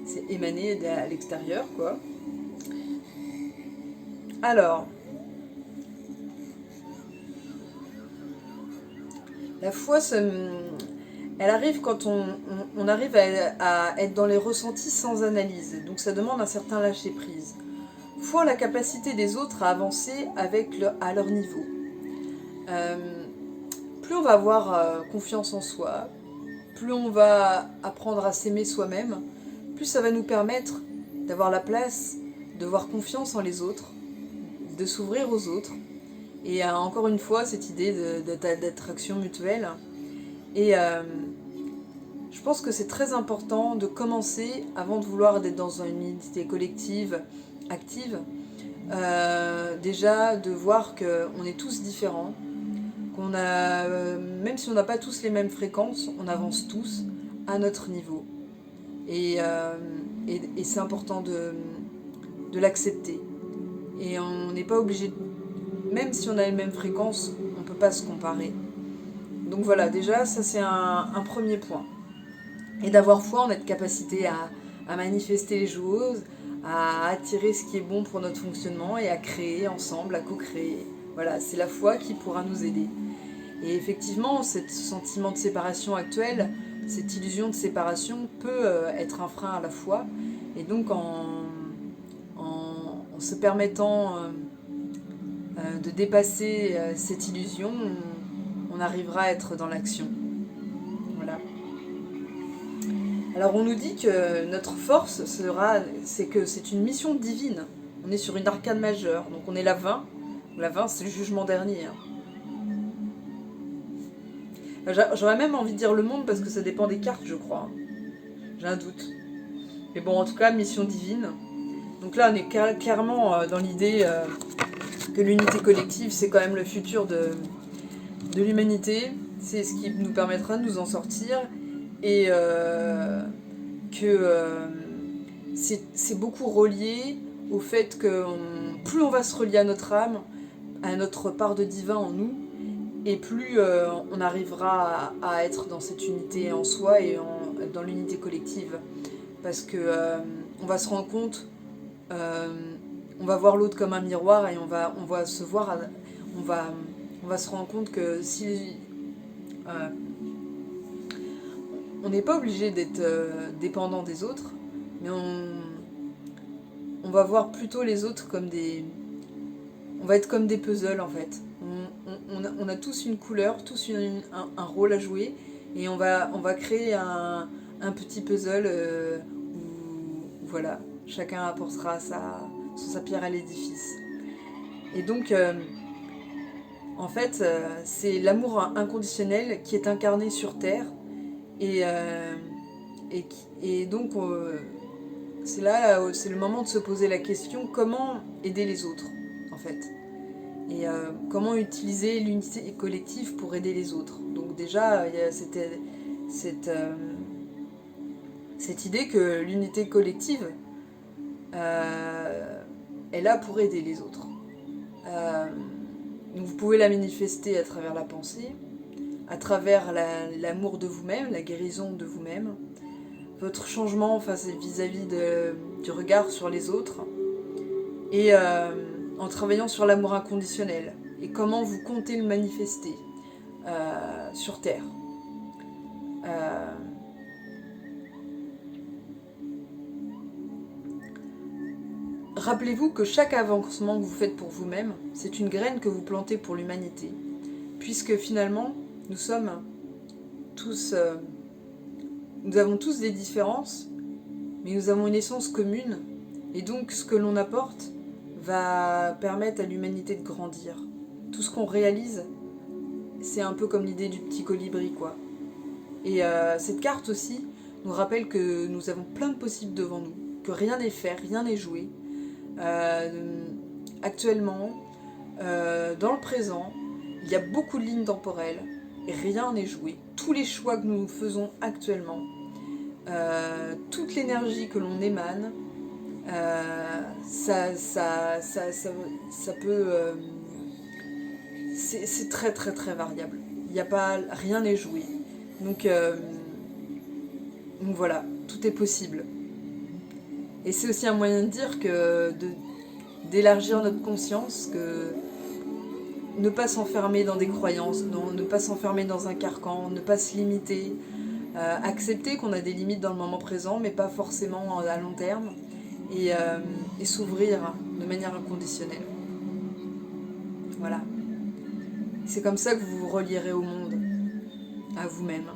Speaker 1: c'est émaner à l'extérieur, quoi. Alors, la foi, elle arrive quand on arrive à être dans les ressentis sans analyse. Donc ça demande un certain lâcher-prise. Foi en la capacité des autres à avancer à leur niveau. Plus on va avoir confiance en soi, plus on va apprendre à s'aimer soi-même, plus ça va nous permettre d'avoir la place, de voir confiance en les autres, de s'ouvrir aux autres. Et encore une fois, cette idée d'attraction mutuelle. Et je pense que c'est très important de commencer, avant de vouloir être dans une unité collective active, déjà de voir qu'on est tous différents, qu'on a, même si on n'a pas tous les mêmes fréquences, on avance tous à notre niveau. Et c'est important de l'accepter. Et on n'est pas obligé, même si on a les mêmes fréquences, on ne peut pas se comparer. Donc voilà, déjà, ça c'est un premier point. Et d'avoir foi en notre capacité à manifester les choses, à attirer ce qui est bon pour notre fonctionnement et à créer ensemble, à co-créer. Voilà, c'est la foi qui pourra nous aider. Et effectivement, ce sentiment de séparation actuel, cette illusion de séparation peut être un frein à la foi. Et donc en se permettant de dépasser cette illusion, on arrivera à être dans l'action. Voilà. Alors on nous dit que notre force c'est que c'est une mission divine. On est sur une arcane majeure, donc on est la 20. La 20 c'est le jugement dernier. J'aurais même envie de dire le monde parce que ça dépend des cartes, je crois. J'ai un doute. Mais bon, en tout cas, mission divine. Donc là, on est clairement dans l'idée que l'unité collective, c'est quand même le futur de l'humanité. C'est ce qui nous permettra de nous en sortir. Et que c'est beaucoup relié au fait que plus on va se relier à notre âme, à notre part de divin en nous, et plus on arrivera à être dans cette unité en soi et dans l'unité collective. Parce que on va se rendre compte, on va voir l'autre comme un miroir et on va se voir, on va se rendre compte que si on n'est pas obligé d'être dépendant des autres, mais on va voir plutôt les autres comme on va être comme des puzzles en fait. On a tous une couleur, tous un rôle à jouer, et on va créer un petit puzzle où voilà, chacun apportera sa pierre à l'édifice. Et donc, en fait, c'est l'amour inconditionnel qui est incarné sur Terre. Et donc, c'est le moment de se poser la question, comment aider les autres, en fait. Et comment utiliser l'unité collective pour aider les autres. Donc déjà, il y a cette idée que l'unité collective est là pour aider les autres. Donc vous pouvez la manifester à travers la pensée, à travers l'amour de vous-même, la guérison de vous-même, votre changement vis-à-vis du regard sur les autres, et en travaillant sur l'amour inconditionnel, et comment vous comptez le manifester sur Terre. Rappelez-vous que chaque avancement que vous faites pour vous-même, c'est une graine que vous plantez pour l'humanité. Puisque finalement, nous avons tous des différences, mais nous avons une essence commune. Et donc, ce que l'on apporte va permettre à l'humanité de grandir. Tout ce qu'on réalise, c'est un peu comme l'idée du petit colibri, quoi. Et cette carte aussi nous rappelle que nous avons plein de possibles devant nous, que rien n'est fait, rien n'est joué. Actuellement, dans le présent, il y a beaucoup de lignes temporelles et rien n'est joué. Tous les choix que nous faisons actuellement, toute l'énergie que l'on émane, ça peut... c'est très très très variable. Rien n'est joué. Donc voilà, tout est possible. Et c'est aussi un moyen de dire d'élargir notre conscience, que ne pas s'enfermer dans des croyances, ne pas s'enfermer dans un carcan, ne pas se limiter, accepter qu'on a des limites dans le moment présent, mais pas forcément à long terme, et s'ouvrir de manière inconditionnelle. Voilà. C'est comme ça que vous vous relierez au monde, à vous-même,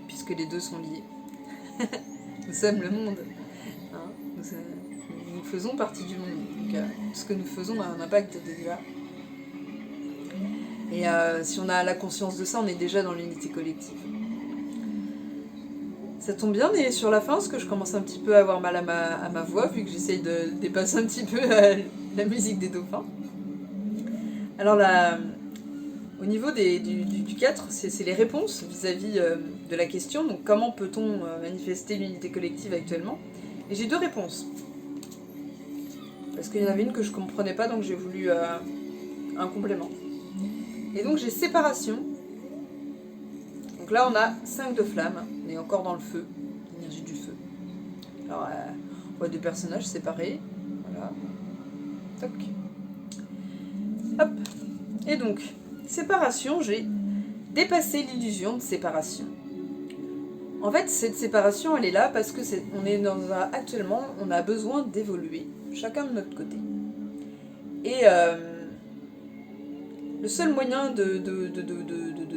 Speaker 1: puisque les deux sont liés. Nous sommes le monde. Nous faisons partie du monde, donc ce que nous faisons a un impact déjà. Et si on a la conscience de ça, on est déjà dans l'unité collective. Ça tombe bien, et sur la fin, parce que je commence un petit peu à avoir mal à ma voix, vu que j'essaye de dépasser un petit peu la musique des dauphins. Alors au niveau du 4, c'est les réponses vis-à-vis de la question, donc comment peut-on manifester l'unité collective actuellement ? Et j'ai deux réponses. Parce qu'il y en avait une que je ne comprenais pas, donc j'ai voulu un complément. Et donc j'ai séparation. Donc là on a 5 de flammes, on est encore dans le feu, l'énergie du feu. Alors on voit deux personnages séparés, voilà. Toc. Hop. Et donc, séparation, j'ai dépassé l'illusion de séparation. En fait, cette séparation, elle est là parce que actuellement, on a besoin d'évoluer, chacun de notre côté. Et le seul moyen de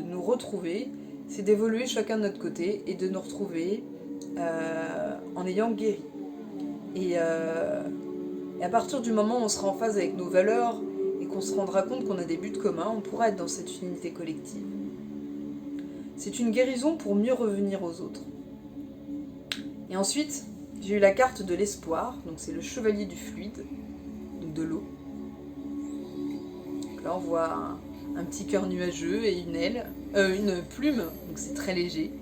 Speaker 1: nous retrouver, c'est d'évoluer chacun de notre côté et de nous retrouver en ayant guéri. Et à partir du moment où on sera en phase avec nos valeurs et qu'on se rendra compte qu'on a des buts communs, on pourra être dans cette unité collective. C'est une guérison pour mieux revenir aux autres. Et ensuite, j'ai eu la carte de l'espoir, donc c'est le chevalier du fluide, donc de l'eau. Donc là on voit un petit cœur nuageux et une plume, donc c'est très léger.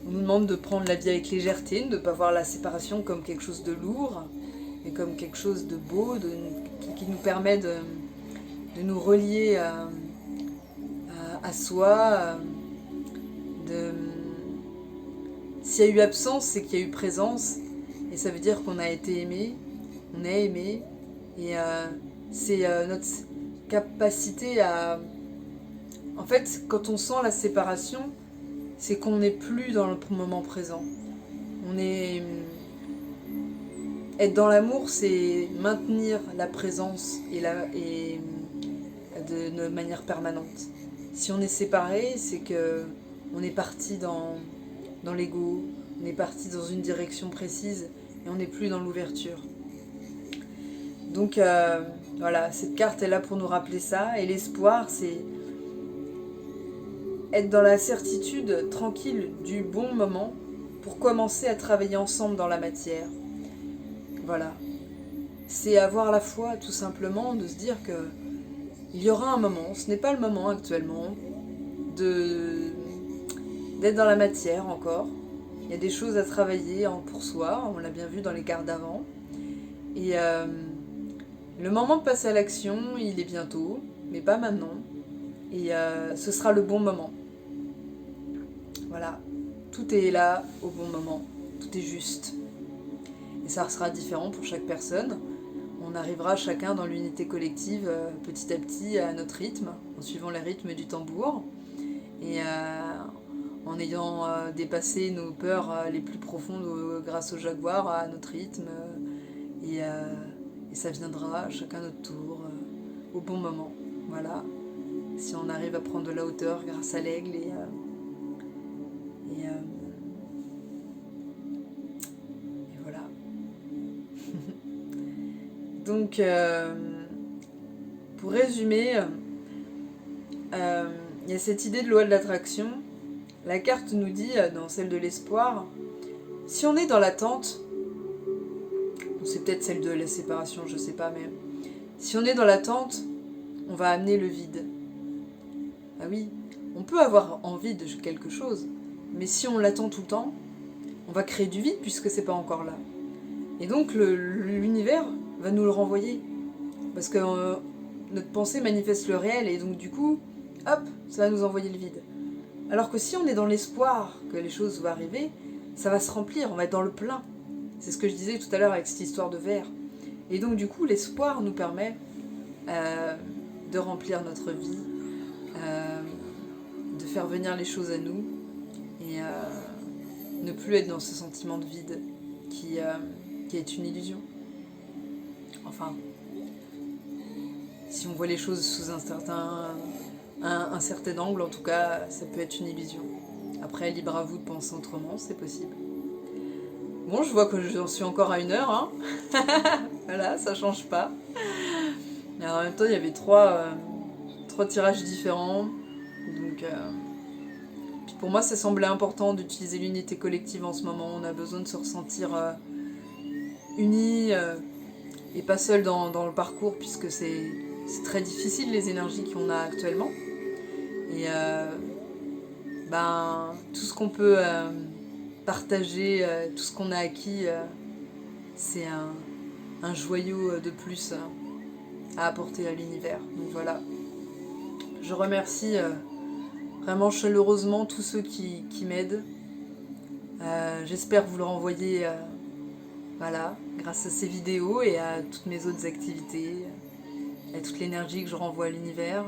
Speaker 1: On nous demande de prendre la vie avec légèreté, de ne pas voir la séparation comme quelque chose de lourd, mais comme quelque chose de beau, qui nous permet de nous relier à soi. S'il y a eu absence, c'est qu'il y a eu présence, et ça veut dire qu'on a été aimé, on est aimé, et c'est notre capacité à... En fait, quand on sent la séparation, c'est qu'on n'est plus dans le moment présent. Être dans l'amour, c'est maintenir la présence et de manière permanente. Si on est séparé, c'est que on est parti dans l'ego, on est parti dans une direction précise et on n'est plus dans l'ouverture. Donc voilà, cette carte est là pour nous rappeler ça. Et l'espoir, c'est être dans la certitude tranquille du bon moment pour commencer à travailler ensemble dans la matière. Voilà. C'est avoir la foi tout simplement de se dire que il y aura un moment, ce n'est pas le moment actuellement, d'être dans la matière encore. Il y a des choses à travailler pour soi, on l'a bien vu dans les cartes d'avant. Et le moment de passer à l'action, il est bientôt, mais pas maintenant. Et ce sera le bon moment. Voilà, tout est là au bon moment, tout est juste. Et ça sera différent pour chaque personne. On arrivera chacun dans l'unité collective petit à petit à notre rythme, en suivant les rythmes du tambour. Et en ayant dépassé nos peurs les plus profondes grâce au jaguar à notre rythme. Et ça viendra chacun notre tour, au bon moment. Voilà. Si on arrive à prendre de la hauteur grâce à l'aigle et voilà. Donc, pour résumer, il y a cette idée de loi de l'attraction. La carte nous dit, dans celle de l'espoir, si on est dans l'attente, c'est peut-être celle de la séparation, je sais pas, mais si on est dans l'attente, on va amener le vide. Ah oui, on peut avoir envie de quelque chose, mais si on l'attend tout le temps, on va créer du vide puisque c'est pas encore là. Et donc l'univers va nous le renvoyer. Parce que notre pensée manifeste le réel et donc du coup, hop, ça va nous envoyer le vide. Alors que si on est dans l'espoir que les choses vont arriver, ça va se remplir, on va être dans le plein. C'est ce que je disais tout à l'heure avec cette histoire de verre. Et donc du coup, l'espoir nous permet de remplir notre vie, de faire venir les choses à nous et ne plus être dans ce sentiment de vide qui est une illusion. Enfin, si on voit les choses sous un certain angle, en tout cas, ça peut être une illusion. Après, libre à vous de penser autrement, c'est possible. Bon, je vois que j'en suis encore à 1 heure, hein. Voilà, ça change pas. Mais en même temps, il y avait trois tirages différents. Donc, puis pour moi, ça semblait important d'utiliser l'unité collective en ce moment. On a besoin de se ressentir unis et pas seul dans le parcours, puisque c'est très difficile les énergies qu'on a actuellement. Et tout ce qu'on peut partager, tout ce qu'on a acquis, c'est un joyau de plus à apporter à l'univers. Donc voilà. Je remercie vraiment chaleureusement tous ceux qui m'aident. J'espère vous le renvoyer voilà, grâce à ces vidéos et à toutes mes autres activités, à toute l'énergie que je renvoie à l'univers.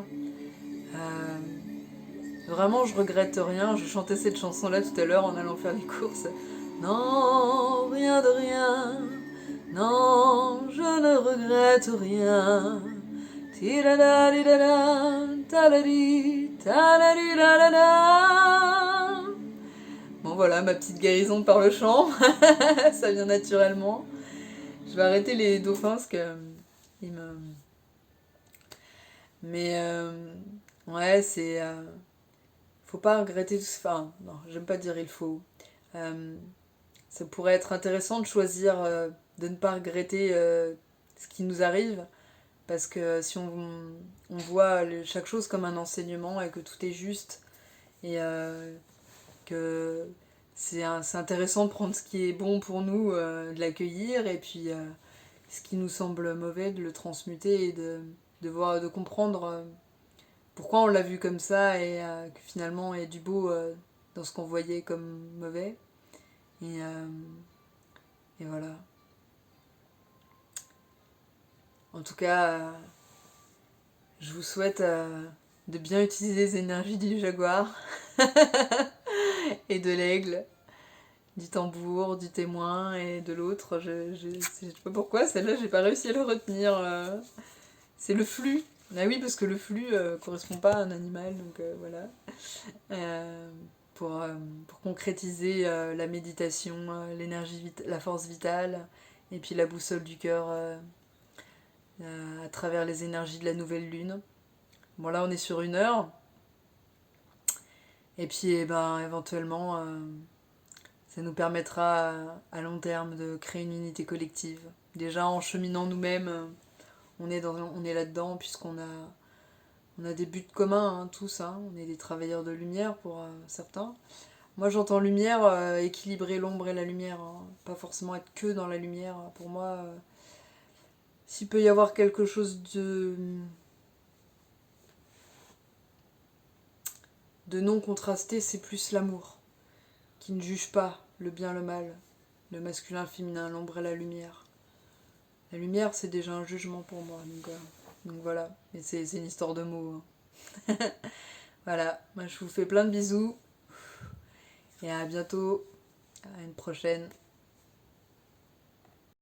Speaker 1: Vraiment, je regrette rien. Je chantais cette chanson-là tout à l'heure en allant faire les courses. Non, rien de rien. Non, je ne regrette rien. Bon voilà, ma petite guérison par le chant. Ça vient naturellement. Je vais arrêter les dauphins parce que ils me... Mais ouais, c'est... faut pas regretter tout... Enfin, non, j'aime pas dire il faut. Ça pourrait être intéressant de choisir de ne pas regretter ce qui nous arrive. Parce que si on voit chaque chose comme un enseignement et que tout est juste et que c'est intéressant de prendre ce qui est bon pour nous, de l'accueillir et puis ce qui nous semble mauvais de le transmuter et de comprendre pourquoi on l'a vu comme ça et que finalement il y a du beau dans ce qu'on voyait comme mauvais. Et voilà. En tout cas, je vous souhaite de bien utiliser les énergies du jaguar et de l'aigle, du tambour, du témoin et de l'autre. Je sais pas pourquoi, celle-là, j'ai pas réussi à le retenir. C'est le flux. Ah oui, parce que le flux correspond pas à un animal, donc voilà. Pour concrétiser la méditation, l'énergie, la force vitale, et puis la boussole du cœur à travers les énergies de la nouvelle lune. Bon là on est sur 1 heure. Et puis eh ben, éventuellement, ça nous permettra à long terme de créer une unité collective. Déjà en cheminant nous-mêmes, on est là-dedans on a des buts communs, hein, tous. Hein. On est des travailleurs de lumière pour certains. Moi j'entends lumière, équilibrer l'ombre et la lumière. Hein. Pas forcément être que dans la lumière. Pour moi, s'il peut y avoir quelque chose de non contrasté, c'est plus l'amour, qui ne juge pas le bien, le mal, le masculin, le féminin, l'ombre et la lumière. La lumière, c'est déjà un jugement pour moi, donc voilà. Et c'est une histoire de mots. Hein. Voilà, moi je vous fais plein de bisous, et à bientôt, à une prochaine.